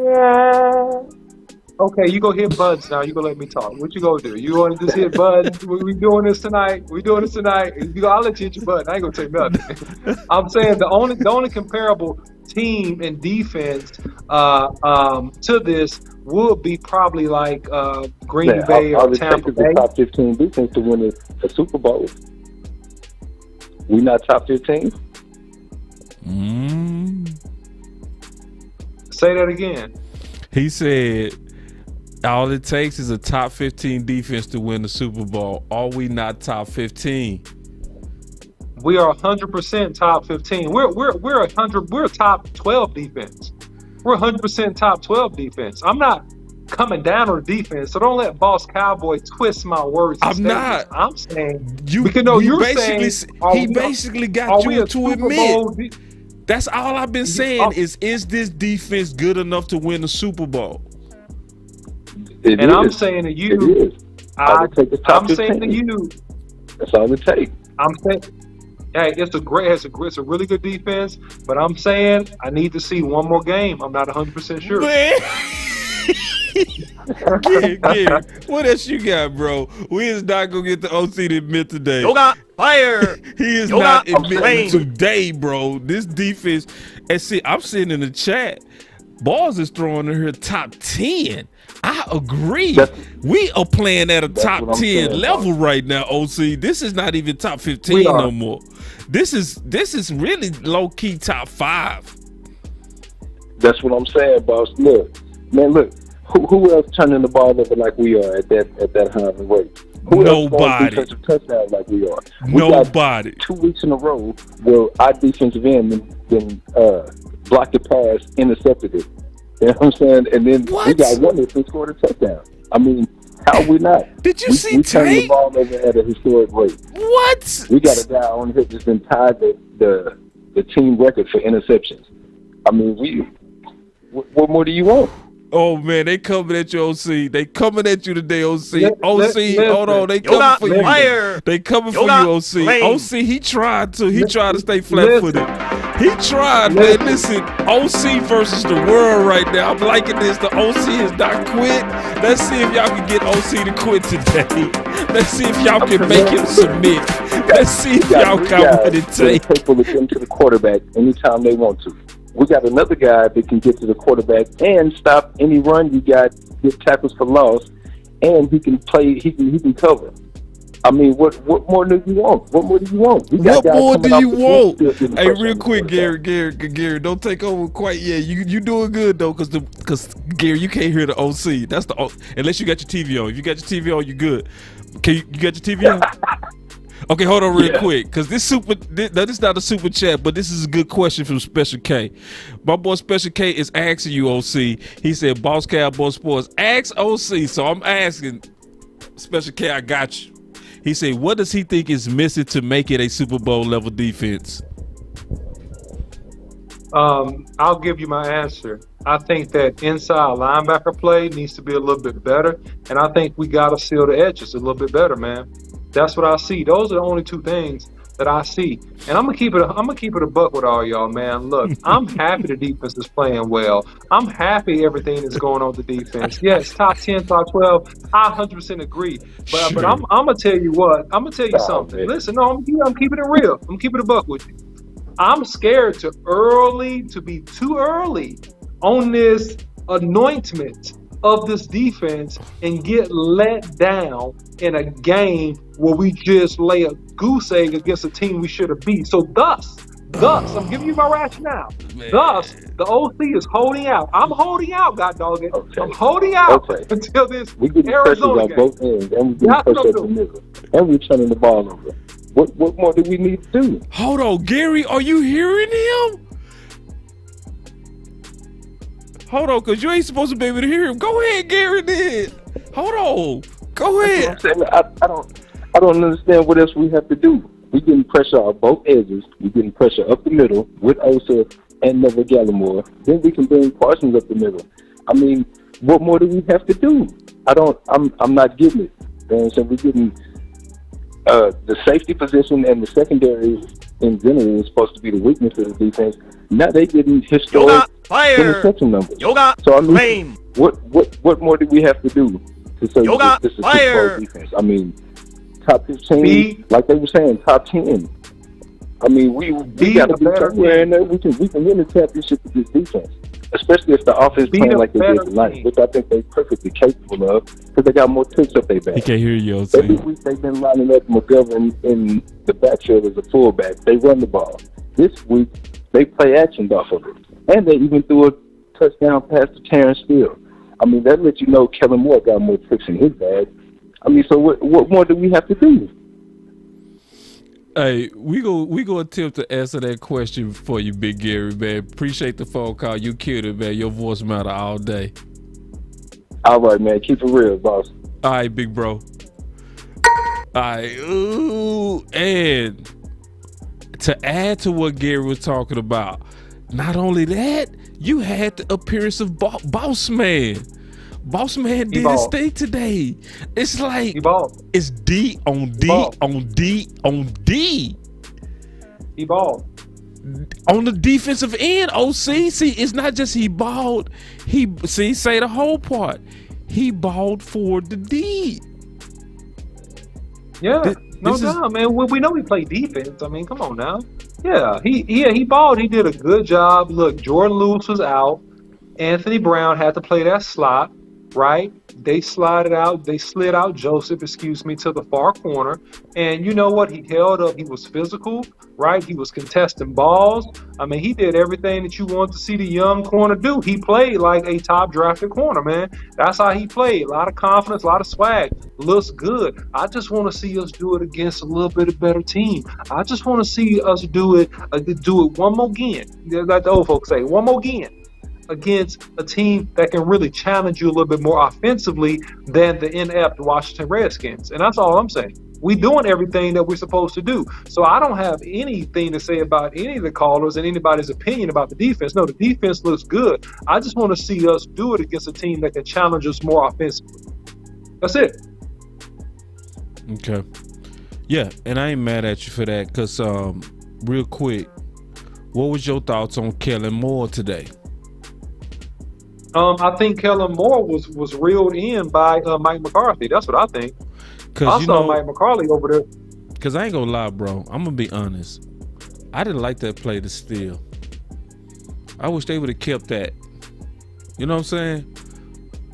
Speaker 4: Okay, you go hit buttons now. You go let me talk. What you gonna do? You gonna just hit buttons? We doing this tonight. I'll let you hit your button. I ain't gonna take nothing. I'm saying the only comparable team and defense to this would be probably like Green Bay or Tampa Bay.
Speaker 7: The top 15 defense to win a Super Bowl. We not top 15.
Speaker 4: Say that again.
Speaker 1: He said, all it takes is a top 15 defense to win the Super Bowl. Are we not top 15?
Speaker 4: We are 100% top 15. We're a top 12 defense. We're 100% top 12 defense. I'm not coming down on defense, so don't let Boss Cowboy twist my words.
Speaker 1: I'm not.
Speaker 4: I'm saying
Speaker 1: he basically got you to admit. That's all I've been saying is this defense good enough to win the Super Bowl?
Speaker 4: I'm saying to you, I'm saying to you,
Speaker 7: that's all it takes.
Speaker 4: I'm saying, hey, it's a really good defense, but I'm saying I need to see one more game. I'm not 100% sure.
Speaker 1: Man. Get it. What else you got, bro? We is not gonna get the OC to admit today.
Speaker 5: Yoga fire.
Speaker 1: He is not admitting today, bro. This defense, and see, I'm sitting in the chat. Balls is throwing in her top 10. I agree. We are playing at a top 10 level right now, OC. This is not even top 15 no more. This is really low key top 5.
Speaker 7: That's what I'm saying, boss. Look. Who else turning the ball over like we are at that high of a rate? Who
Speaker 1: Nobody.
Speaker 7: Else defensive touchdowns like we are?
Speaker 1: Nobody.
Speaker 7: 2 weeks in a row where our defensive end then blocked the pass, intercepted it. You know what I'm saying? And then we got one that scored a touchdown. I mean, how are we not?
Speaker 1: Did you see
Speaker 7: turning the ball over at a historic rate?
Speaker 1: What?
Speaker 7: We got a guy on here that's been tied the team record for interceptions. I mean, what more do you want?
Speaker 1: Oh man, they coming at you, OC. They coming at you today, OC. Hold on, they coming for you. They coming for you, OC. OC, he tried to stay flat-footed. He tried, man. Listen, OC versus the world right now. I'm liking this. The OC has not quit. Let's see if y'all can get OC to quit today. Let's see if y'all can make him submit. Let's see if y'all got what it takes.
Speaker 7: People to get into the quarterback anytime they want to. We got another guy that can get to the quarterback and stop any run you got, get tackles for loss, and he can play. He can cover. I mean, what more do you want? What more do you want?
Speaker 1: What more do you want? Hey, real quick, Gary, don't take over quite yet. You doing good though, because Gary, you can't hear the OC. That's unless you got your TV on. If you got your TV on, you good. You got your TV on? Okay, hold on real quick, because this is not a super chat, but this is a good question from Special K. My boy Special K is asking you, OC. He said, Boss Cowboy Sports, ask OC. So I'm asking Special K, I got you. He said, what does he think is missing to make it a Super Bowl level defense?
Speaker 4: I'll give you my answer. I think that inside linebacker play needs to be a little bit better, and I think we got to seal the edges a little bit better, man. That's what I see. Those are the only two things that I see. And I'm gonna keep it a buck with all y'all, man. Look, I'm happy the defense is playing well. I'm happy everything is going on with the defense. Yes, top 10, top 12. I 100% agree. But I'm gonna tell you what. I'm gonna tell you something.
Speaker 7: Man.
Speaker 4: Listen, no, I'm keeping it real. I'm keeping it a buck with you. I'm scared to be too early on this anointment of this defense and get let down in a game where we just lay a goose egg against a team we should have beat. So thus, I'm giving you my rationale.
Speaker 1: Man.
Speaker 4: Thus, the OC is holding out. I'm holding out, God dog it.
Speaker 7: Okay.
Speaker 4: I'm holding out
Speaker 7: Okay.
Speaker 4: until this
Speaker 7: We getting
Speaker 4: Arizona
Speaker 7: pressures on
Speaker 4: game.
Speaker 7: both ends, and we getting pressure up the middle, and we're turning the ball over. What more do we need to do?
Speaker 1: Hold on, Gary, are you hearing him? Hold on, because you ain't supposed to be able to hear him. Go ahead, Gary, then. Hold on. Go ahead.
Speaker 7: That's what I'm saying. I don't understand what else we have to do. We're getting pressure on both edges. We're getting pressure up the middle with Osa and Neville Gallimore. Then we can bring Parsons up the middle. I mean, what more do we have to do? I'm not getting it. You know what I'm saying? We're getting the safety position and the secondary in general is supposed to be the weakness of the defense. Now they getting historic interception numbers. So I mean,
Speaker 5: flame.
Speaker 7: what more do we have to do to say that this is a
Speaker 5: Fire.
Speaker 7: defense? I mean, top 15, like they were saying, top 10. I mean, we got to be somewhere in there. We can win the championship with this defense, especially if the offense playing like they did tonight, which I think they're perfectly capable of because they got more tricks up their back.
Speaker 1: He can't hear you,
Speaker 7: Every week they've been lining up McGovern in the backfield as a fullback. They run the ball. This week they play action off of it, and they even threw a touchdown pass to Terrence Steele. I mean, that lets you know Kellen Moore got more tricks in his bag. I mean, so what more do we have to do?
Speaker 1: Hey, we go attempt to answer that question for you, Big Gary, man. Appreciate the phone call. You killed it, man. Your voice matter all day.
Speaker 7: All right, man. Keep it real, boss.
Speaker 1: All right, big bro. All right. Ooh, and to add to what Gary was talking about, not only that, you had the appearance of Boss Man. Boss Man did his thing today. It's like it's D on D on D on D.
Speaker 4: He balled.
Speaker 1: On the defensive end, OC. See, it's not just he balled. Say the whole part. He balled for the D.
Speaker 4: Yeah, no doubt, man. We know he played defense. I mean, come on now. Yeah, he balled. He did a good job. Look, Jordan Lewis was out. Anthony Brown had to play that slot, right? They slid out Joseph, to the far corner. And you know what? He held up. He was physical, right? He was contesting balls. I mean, he did everything that you want to see the young corner do. He played like a top drafted corner, man. That's how he played. A lot of confidence, a lot of swag. Looks good. I just want to see us do it against a little bit of better team. I just want to see us do it one more again. Like the old folks say, one more again. Against a team that can really challenge you a little bit more offensively than the inept Washington Redskins. And that's all I'm saying. We're doing everything that we're supposed to do. So I don't have anything to say about any of the callers and anybody's opinion about the defense. No, the defense looks good. I just want to see us do it against a team that can challenge us more offensively. That's it.
Speaker 1: Okay. Yeah, and I ain't mad at you for that because, real quick, what was your thoughts on Kellen Moore today?
Speaker 4: I think Kellen Moore was reeled in by Mike McCarthy. That's what I think. I saw Mike McCarthy over there.
Speaker 1: Because I ain't going to lie, bro. I'm going to be honest. I didn't like that play to steal. I wish they would have kept that. You know what I'm saying?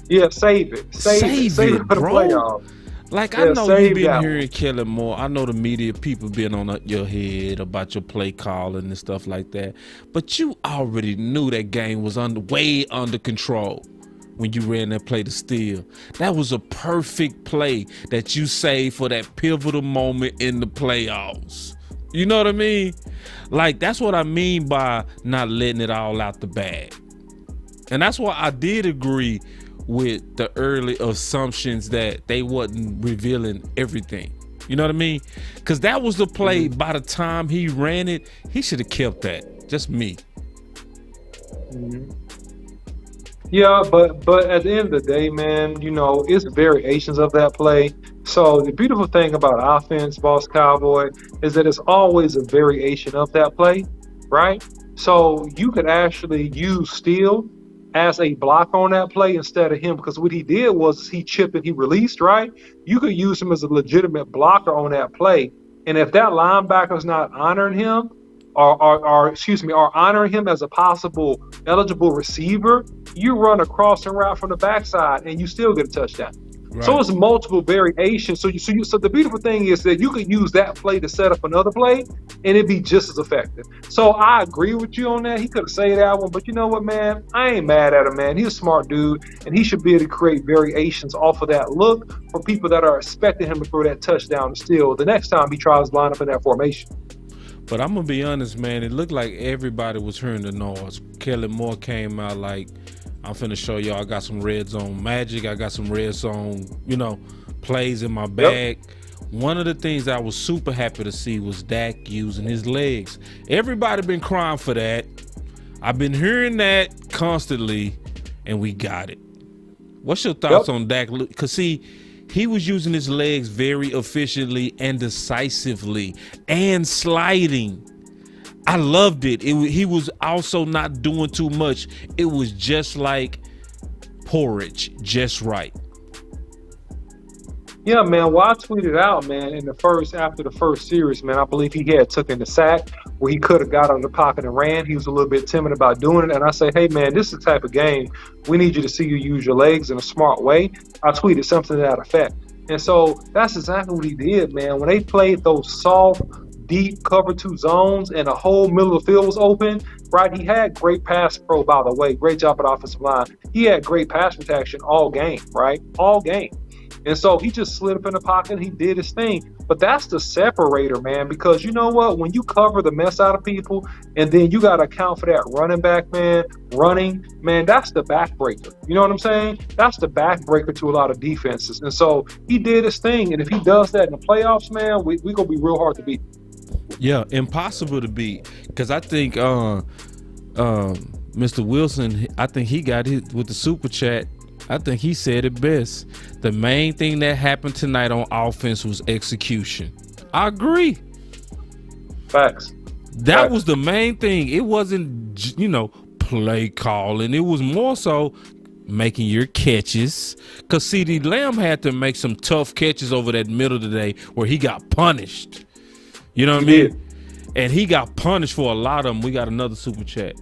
Speaker 4: Yeah, save it. Save it for the playoffs.
Speaker 1: Like, I know you've been hearing Kellen Moore. I know the media people been on your head about your play calling and stuff like that. But you already knew that game was way under control when you ran that play to steal. That was a perfect play that you saved for that pivotal moment in the playoffs. You know what I mean? Like, that's what I mean by not letting it all out the bag. And that's why I did agree with the early assumptions that they wasn't revealing everything. You know what I mean? Because that was the play. By the time he ran it, he should have kept that. Just me.
Speaker 4: Yeah, but at the end of the day, man, it's variations of that play. So the beautiful thing about offense, boss Cowboy, is that it's always a variation of that play, right? So you could actually use Steele as a block on that play instead of him, because what he did was he chipped and he released, right? You could use him as a legitimate blocker on that play. And if that linebacker's not honoring him, or honoring him as a possible eligible receiver, you run a crossing route from the backside and you still get a touchdown. Right. So it's multiple variations. So the beautiful thing is that you could use that play to set up another play, and it'd be just as effective. So I agree with you on that. He could have saved that one, but you know what, man? I ain't mad at him, man. He's a smart dude, and he should be able to create variations off of that look for people that are expecting him to throw that touchdown still the next time he tries to line up in that formation.
Speaker 1: But I'm gonna be honest, man. It looked like everybody was hearing the noise. Kelly Moore came out like, I'm finna show y'all I got some red zone magic. I got some red zone, plays in my bag. Yep. One of the things I was super happy to see was Dak using his legs. Everybody been crying for that. I've been hearing that constantly, and we got it. What's your thoughts on Dak? Because, see, he was using his legs very efficiently and decisively and sliding. I loved it. He was also not doing too much. It was just like porridge, just right.
Speaker 4: Yeah, man. Well, I tweeted out, man, after the first series, man, I believe he had took in the sack where he could have got out of the pocket and ran. He was a little bit timid about doing it. And I say, hey, man, this is the type of game we need you to see you use your legs in a smart way. I tweeted something to that effect. And so that's exactly what he did, man. When they played those soft, deep cover two zones and the whole middle of the field was open, right? He had great pass pro, by the way. Great job at the offensive line. He had great pass protection all game, right? All game. And so he just slid up in the pocket and he did his thing. But that's the separator, man, because you know what? When you cover the mess out of people and then you got to account for that running back, man, that's the backbreaker. You know what I'm saying? That's the backbreaker to a lot of defenses. And so he did his thing. And if he does that in the playoffs, man, we going to be real hard to beat.
Speaker 1: Yeah, impossible to beat. Because I think Mr. Wilson, I think he got it with the super chat. I think he said it best. The main thing that happened tonight on offense was execution. I agree.
Speaker 4: Facts.
Speaker 1: That was the main thing. It wasn't, play calling. It was more so making your catches. Because CeeDee Lamb had to make some tough catches over that middle today where he got punished. You know what I mean? And he got punished for a lot of them. We got another super chat.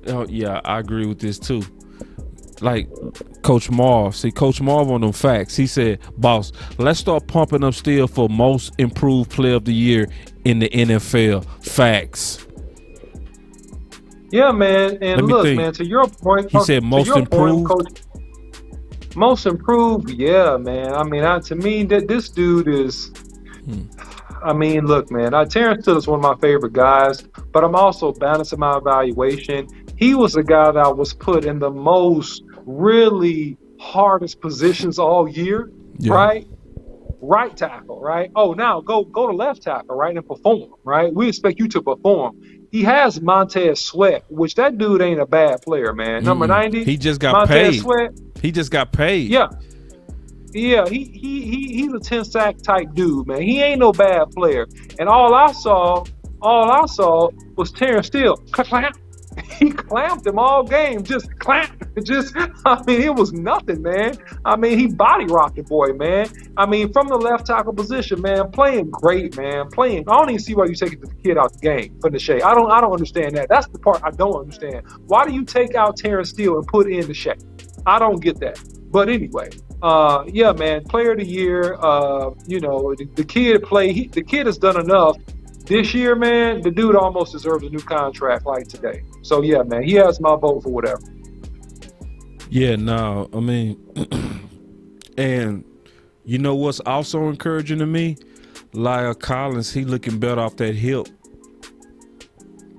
Speaker 1: Oh, yeah, I agree with this too. Like Coach Marv. See, Coach Marv on them facts. He said, boss, let's start pumping up Steele for most improved player of the year in the NFL. Facts.
Speaker 4: Yeah, man. And look, man, to your point.
Speaker 1: He said most improved.
Speaker 4: Most improved, yeah, man. I mean, to me, this dude is... I mean, look, man, Terrence Steele is one of my favorite guys, but I'm also balancing my evaluation. He was the guy that was put in the most really hardest positions all year, right? Right tackle, right? Oh, now go to left tackle, right, and perform, right? We expect you to perform. He has Montez Sweat, which that dude ain't a bad player, man. Number 90.
Speaker 1: He just got
Speaker 4: Montez
Speaker 1: paid.
Speaker 4: Sweat.
Speaker 1: He just got paid.
Speaker 4: Yeah. Yeah, he's a 10-sack type dude, man. He ain't no bad player. And all I saw was Terrence Steele. He clamped him all game. Just clamped. It was nothing, man. I mean, he body rocked the boy, man. I mean, from the left tackle position, man, playing great, man. I don't even see why you taking the kid out the game for the shade. I don't understand that. That's the part I don't understand. Why do you take out Terrence Steele and put in the shade? I don't get that. But anyway, yeah, man, player of the year, the kid has done enough this year, man. The dude almost deserves a new contract like today. So, yeah, man, he has my vote for whatever.
Speaker 1: Yeah, no, I mean, and you know what's also encouraging to me? Lyle Collins, he looking better off that hip.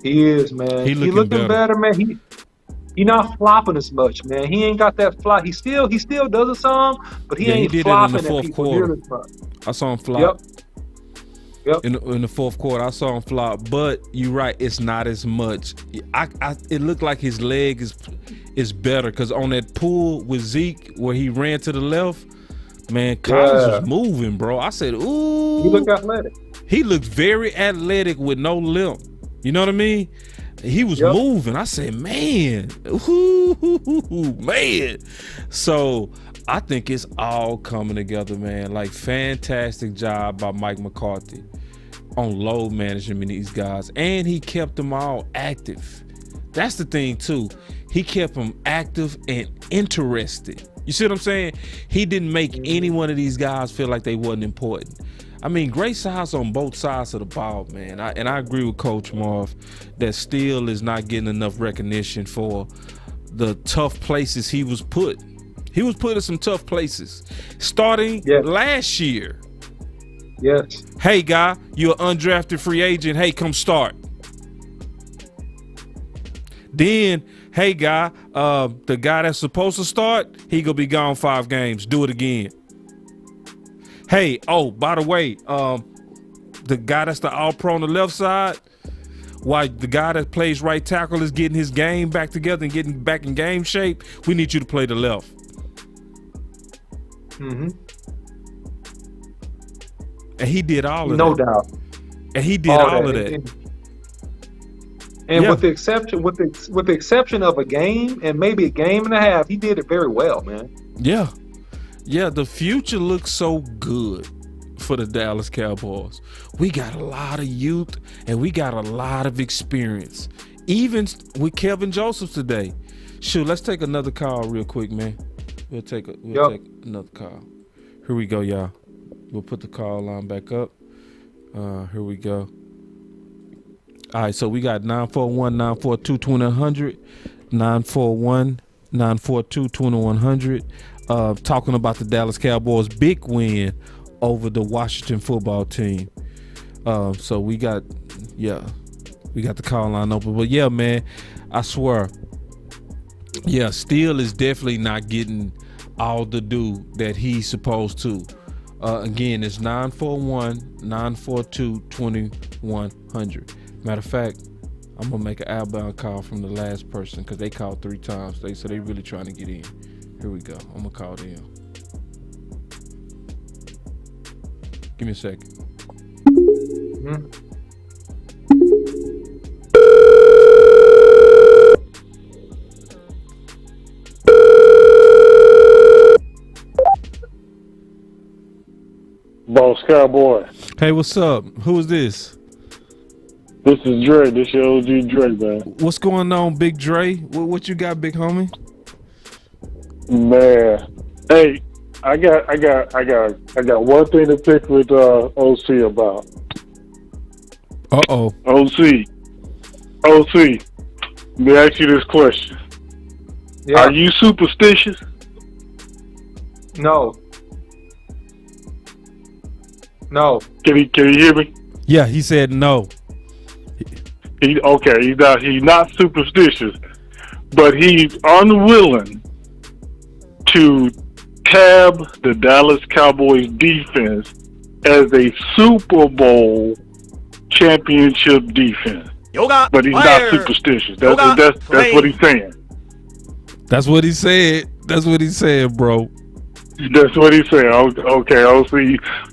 Speaker 4: He is, man. He looking better, man. He not flopping as much, man. He ain't got that flop. He still does a song, but he ain't flopping at people nearly as much.
Speaker 1: I saw him flop.
Speaker 4: Yep.
Speaker 1: in the fourth quarter. I saw him flop, but you're right. It's not as much. It looked like his leg is better because on that pull with Zeke where he ran to the left, man, Collins was moving, bro. I said, ooh.
Speaker 4: He looked athletic.
Speaker 1: He looked very athletic with no limp. You know what I mean? He was moving. I said, man, ooh, man. So I think it's all coming together, man. Like, fantastic job by Mike McCarthy on load management these guys. And he kept them all active. That's the thing, too. He kept them active and interested. You see what I'm saying? He didn't make any one of these guys feel like they wasn't important. I mean, great size on both sides of the ball, man. And I agree with Coach Marv that Steele is not getting enough recognition for the tough places he was put. He was put in some tough places. Starting last year.
Speaker 4: Yes.
Speaker 1: Hey, guy, you're an undrafted free agent. Hey, come start. Then, hey, guy, the guy that's supposed to start, he gonna be gone 5 games. Do it again. Hey, oh, by the way, the guy that's the all-pro on the left side, while the guy that plays right tackle is getting his game back together and getting back in game shape, we need you to play the left.
Speaker 4: Mm-hmm.
Speaker 1: And he did all of that.
Speaker 4: No doubt.
Speaker 1: And he did all of that.
Speaker 4: And with the exception of a game and maybe a game and a half, he did it very well, man.
Speaker 1: Yeah. Yeah, the future looks so good for the Dallas Cowboys. We got a lot of youth and we got a lot of experience. Even with Kevin Joseph today. Shoot, let's take another call real quick, man. We'll take another call. Here we go, y'all. We'll put the call line back up. Here we go. All right, so we got 941-942-2100, 941-942-2100. Talking about the Dallas Cowboys' big win over the Washington football team. So we got the call line open. But yeah, man, I swear, yeah, Steele is definitely not getting all the due that he's supposed to. Again, it's 941-942-2100. Matter of fact, I'm gonna make an outbound call from the last person because they called 3 times. So they really trying to get in. Here we go. I'm gonna call them. Give me a second.
Speaker 4: Mm-hmm.
Speaker 8: Boss Cowboy.
Speaker 1: Hey, what's up? Who is this?
Speaker 8: This is Dre. This your OG Dre, man.
Speaker 1: What's going on, Big Dre? What you got, big homie?
Speaker 8: Man, hey, I got one thing to pick with OC about.
Speaker 1: Uh-oh.
Speaker 8: OC. Let me ask you this question.
Speaker 4: Yeah.
Speaker 8: Are you superstitious?
Speaker 4: No.
Speaker 8: Can you hear me?
Speaker 1: Yeah, he said no.
Speaker 8: He's not superstitious, but he's unwilling to tab the Dallas Cowboys defense as a Super Bowl championship defense. But he's not superstitious. That's what he's saying.
Speaker 1: That's what he said. That's what he said, bro.
Speaker 8: That's what he said. Okay, OC.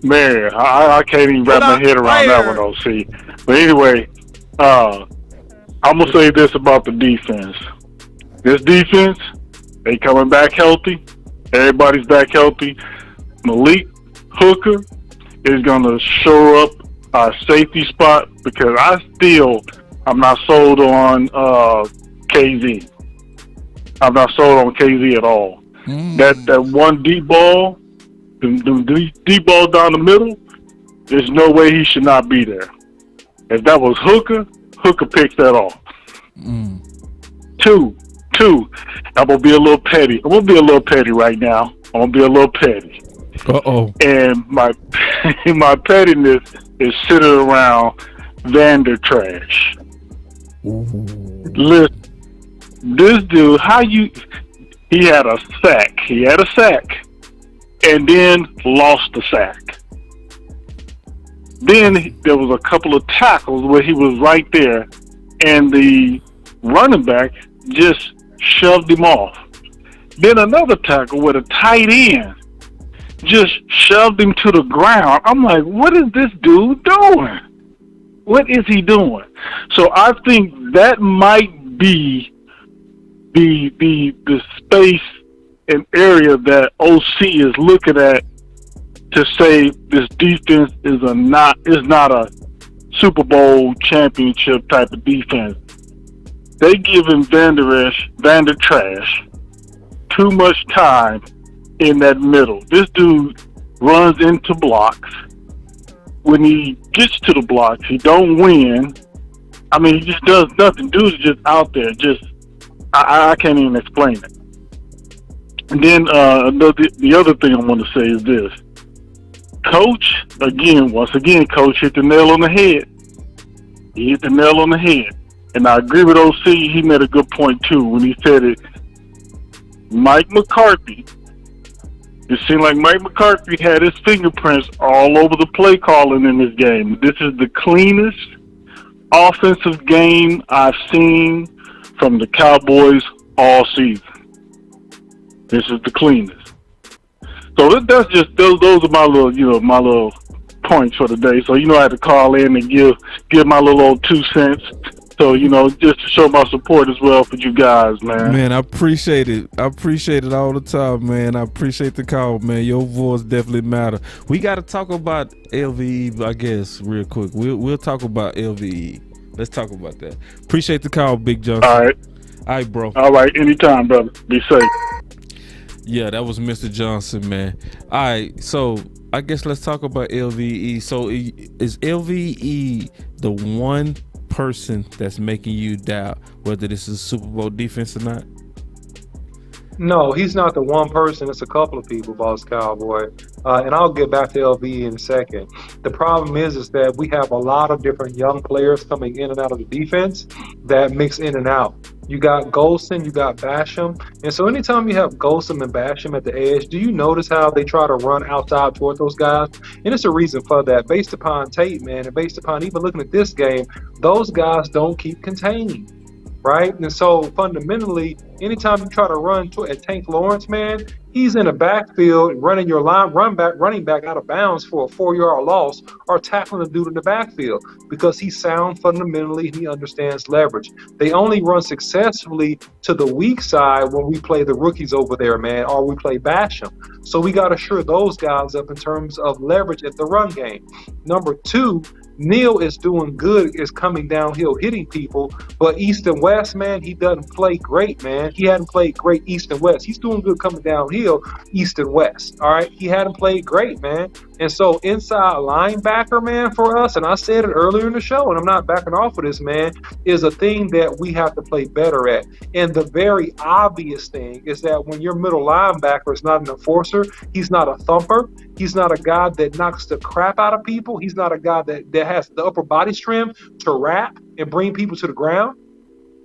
Speaker 8: Man, I can't even wrap my head around that one, OC. But anyway, I'm going to say this about the defense. This defense, they coming back healthy. Everybody's back healthy. Malik Hooker is going to show up our safety spot because I'm not sold on KZ. I'm not sold on KZ at all. That one deep ball, the deep ball down the middle, there's no way he should not be there. If that was Hooker picks that off. Two, I'm going to be a little petty. I'm going to be a little petty right now. I'm going to be a little petty.
Speaker 1: Uh-oh.
Speaker 8: And my pettiness is centered around Vander Trash. Listen, this dude, he had a sack. And then lost the sack. Then there was a couple of tackles where he was right there, and the running back just shoved him off. Then another tackle where the tight end just shoved him to the ground. I'm like, what is this dude doing? What is he doing? So I think that might be the space and area that OC is looking at to say this defense is not a Super Bowl championship type of defense. They giving Vander Trash too much time in that middle. This dude runs into blocks. When he gets to the blocks, he don't win. I mean, he just does nothing. Dude's just out there. I can't even explain it. And then the other thing I want to say is this. Coach, once again, Coach hit the nail on the head. He hit the nail on the head. And I agree with OC. He made a good point, too, when he said it. Mike McCarthy. It seemed like Mike McCarthy had his fingerprints all over the play calling in this game. This is the cleanest offensive game I've seen from the Cowboys all season. This is the cleanest. So that's just those are my little points for the day. So I had to call in and give my little old 2 cents. So, just to show my support as well for you guys, man.
Speaker 1: Man, I appreciate it. I appreciate it all the time, man. I appreciate the call, man. Your voice definitely matter. We got to talk about LVE, I guess, real quick. We'll talk about LVE. Let's talk about that. Appreciate the call, Big Johnson.
Speaker 8: All
Speaker 1: right, bro.
Speaker 8: All right, anytime, brother. Be safe.
Speaker 1: Yeah, that was Mr. Johnson, man. All right, so I guess let's talk about LVE. So is LVE the one person that's making you doubt whether this is a Super Bowl defense or not?
Speaker 4: No, he's not the one person. It's a couple of people, Boss Cowboy. And I'll get back to LV in a second. The problem is that we have a lot of different young players coming in and out of the defense that mix in and out. You got Golson, you got Basham. And so anytime you have Golson and Basham at the edge, do you notice how they try to run outside toward those guys? And it's a reason for that. Based upon tape, man, and based upon even looking at this game, those guys don't keep containing. Right? And so fundamentally, anytime you try to run at Tank Lawrence, man, he's in the backfield running your running back out of bounds for a 4-yard loss or tackling the dude in the backfield because he's sound fundamentally and he understands leverage. They only run successfully to the weak side when we play the rookies over there, man, or we play Basham. So we got to shore those guys up in terms of leverage at the run game. Number 2, Neal is doing good, is coming downhill, hitting people, but East and West, man, he doesn't play great, man. He hadn't played great East and West. He's doing good coming downhill, East and West, all right? He hadn't played great, man. And so inside linebacker, man, for us, and I said it earlier in the show, and I'm not backing off of this, man, is a thing that we have to play better at. And the very obvious thing is that when your middle linebacker is not an enforcer, he's not a thumper, he's not a guy that knocks the crap out of people, he's not a guy that has the upper body strength to wrap and bring people to the ground.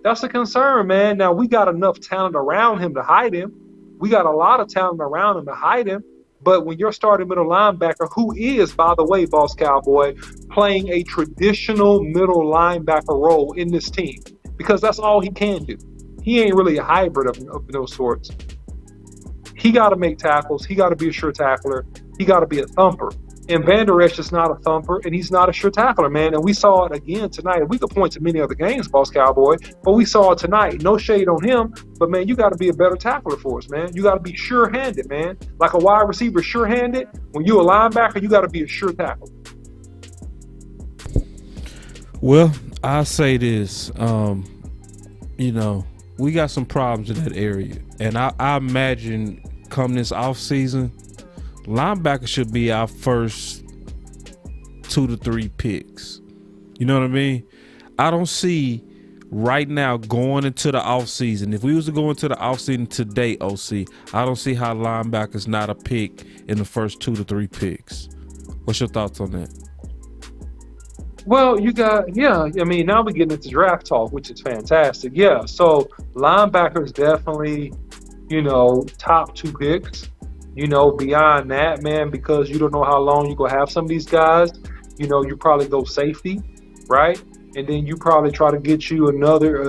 Speaker 4: That's a concern, man. Now, we got enough talent around him to hide him. We got a lot of talent around him to hide him. But when you're starting middle linebacker, who is, by the way, Boss Cowboy, playing a traditional middle linebacker role in this team, because that's all he can do. He ain't really a hybrid of those sorts. He got to make tackles. He got to be a sure tackler. He got to be a thumper. And Van Der Esch is not a thumper, and he's not a sure tackler, man. And we saw it again tonight. We could point to many other games, Boss Cowboy, but we saw it tonight. No shade on him, but, man, you got to be a better tackler for us, man. You got to be sure-handed, man. Like a wide receiver, sure-handed. When you're a linebacker, you got to be a sure tackler.
Speaker 1: Well, I say this, we got some problems in that area. And I imagine come this offseason, linebacker should be our first 2 to 3 picks. You know what I mean? I don't see right now going into the offseason. If we was to go into the offseason today, OC, I don't see how linebacker's not a pick in the first 2 to 3 picks. What's your thoughts on that?
Speaker 4: Well, now we're getting into draft talk, which is fantastic. Yeah, so linebacker is definitely, top 2 picks. Beyond that, man, because you don't know how long you're going to have some of these guys. you probably go safety, right? And then you probably try to get you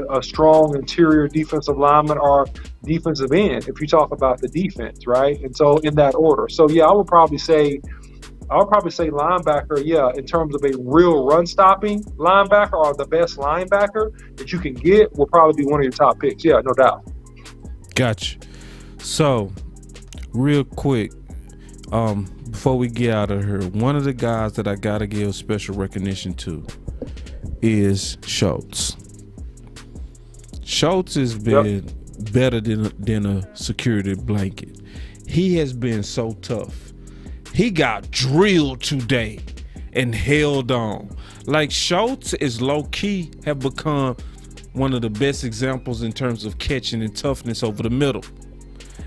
Speaker 4: a strong interior defensive lineman or defensive end if you talk about the defense, right? And so in that order. So yeah, I would probably say linebacker, yeah, in terms of a real run stopping linebacker or the best linebacker that you can get will probably be one of your top picks. Yeah, no doubt.
Speaker 1: Gotcha. So, real quick, before we get out of here, one of the guys that I gotta give special recognition to is Schultz. Schultz has been better than a security blanket. He has been so tough. He got drilled today and held on. Like, Schultz is low-key have become one of the best examples in terms of catching and toughness over the middle.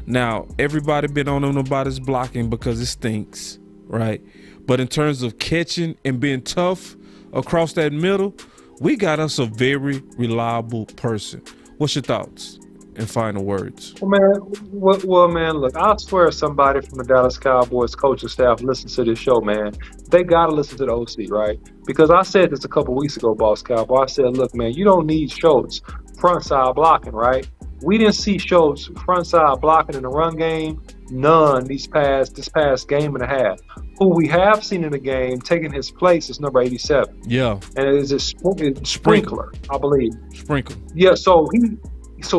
Speaker 1: Now, everybody been on him about his blocking because it stinks, right? But in terms of catching and being tough across that middle, we got us a very reliable person. What's your thoughts and final words?
Speaker 4: Well, man, look, I swear somebody from the Dallas Cowboys coaching staff listens to this show, man. They got to listen to the OC, right? Because I said this a couple weeks ago, Boss Cowboy. I said, look, man, you don't need Schultz front side blocking, right? We didn't see Schultz front side blocking in the run game, none this past game and a half. Who we have seen in the game taking his place is number 87.
Speaker 1: Yeah.
Speaker 4: And it is a Sprinkler, I believe.
Speaker 1: Sprinkle.
Speaker 4: Yeah, so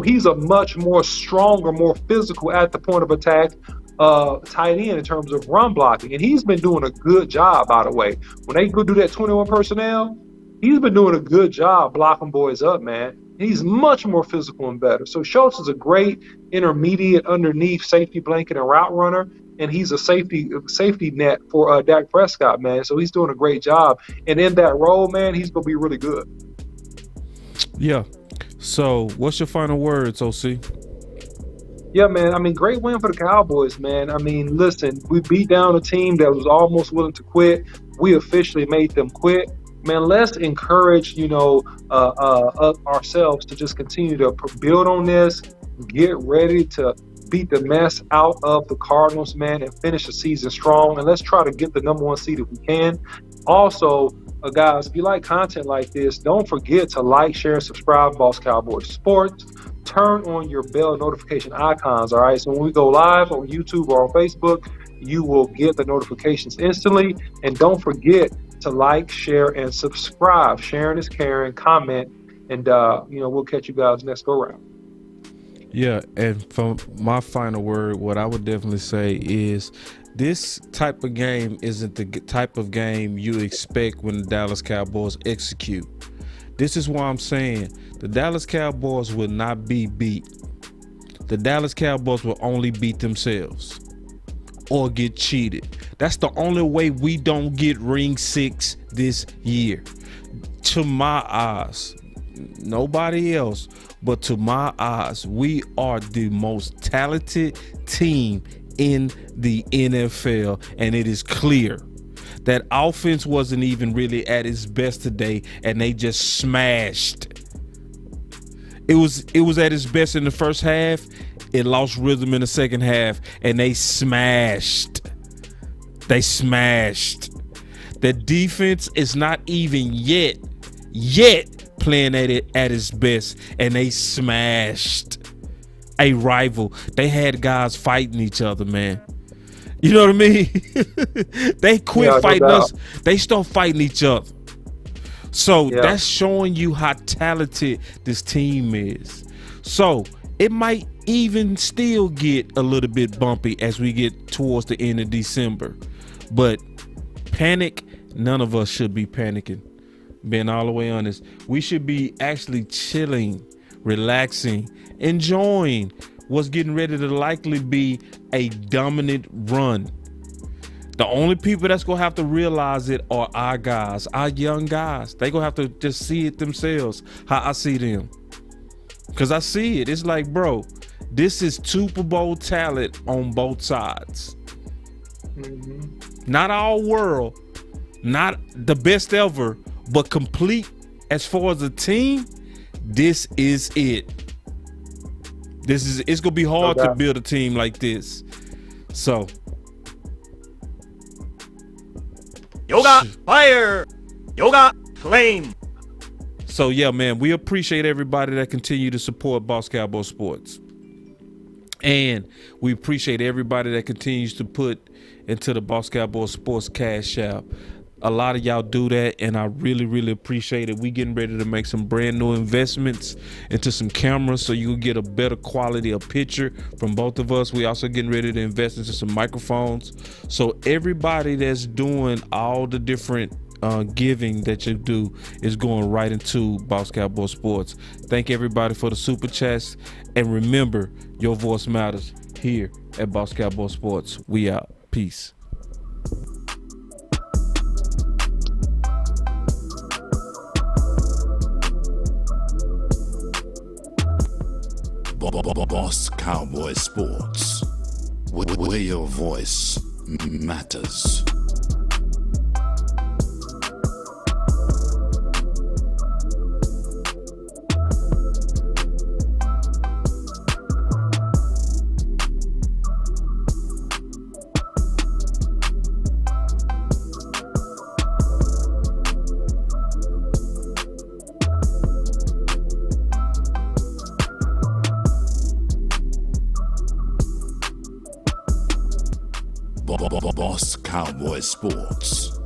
Speaker 4: he's a much more stronger, more physical at the point of attack tight end in terms of run blocking. And he's been doing a good job, by the way. When they go do that 21 personnel, he's been doing a good job blocking boys up, man. He's much more physical and better. So Schultz is a great intermediate underneath safety blanket and route runner, and he's a safety net for Dak Prescott, man. So he's doing a great job. And in that role, man, he's going to be really good.
Speaker 1: Yeah. So what's your final words, OC?
Speaker 4: Yeah, man. I mean, great win for the Cowboys, man. I mean, listen, we beat down a team that was almost willing to quit. We officially made them quit. Man, let's encourage, ourselves to just continue to build on this, get ready to beat the mess out of the Cardinals, man, and finish the season strong. And let's try to get the number 1 seed if we can. Also, guys, if you like content like this, don't forget to like, share, and subscribe, Boss Cowboys Sports. Turn on your bell notification icons, all right? So when we go live on YouTube or on Facebook, you will get the notifications instantly. And don't forget to like, share, and subscribe. Sharing is caring. Comment, and we'll catch you guys next go round.
Speaker 1: Yeah, and from my final word, what I would definitely say is this type of game isn't the type of game you expect when the Dallas Cowboys execute. This is why I'm saying the Dallas Cowboys will not be beat. The Dallas Cowboys will only beat themselves or get cheated. That's the only way we don't get ring 6 this year. To my eyes, nobody else, but to my eyes, we are the most talented team in the NFL, and it is clear that offense wasn't even really at its best today, and they just smashed. It was at its best in the first half. It lost rhythm in the second half, and they smashed. The defense is not even yet playing at its best, and they smashed a rival. They had guys fighting each other, man. You know what I mean? They quit fighting us. They start fighting each other. So that's showing you how talented this team is. So it might even still get a little bit bumpy as we get towards the end of December. But panic, none of us should be panicking. Being all the way honest, we should be actually chilling, relaxing, enjoying what's getting ready to likely be a dominant run. The only people that's gonna have to realize it are our guys, our young guys. They gonna have to just see it themselves, how I see them. Cause I see it. It's like, bro, this is Super Bowl talent on both sides. Not all world, not the best ever, but complete as far as a team. This is it. It's gonna be hard to build a team like this. So
Speaker 5: Yoga fire. Yoga flame.
Speaker 1: So yeah, man, we appreciate everybody that continue to support Boss Cowboy Sports. And we appreciate everybody that continues to put into the Boss Cowboy Sports Cash App. A lot of y'all do that, and I really, really appreciate it. We getting ready to make some brand new investments into some cameras so you can get a better quality of picture from both of us. We also getting ready to invest into some microphones. So everybody that's doing all the different giving that you do is going right into Boss Cowboy Sports. Thank everybody for the super chats, and remember, your voice matters here at Boss Cowboy Sports. We out. Peace.
Speaker 9: Boss Cowboy Sports, where your voice matters. Boss Cowboy Sports.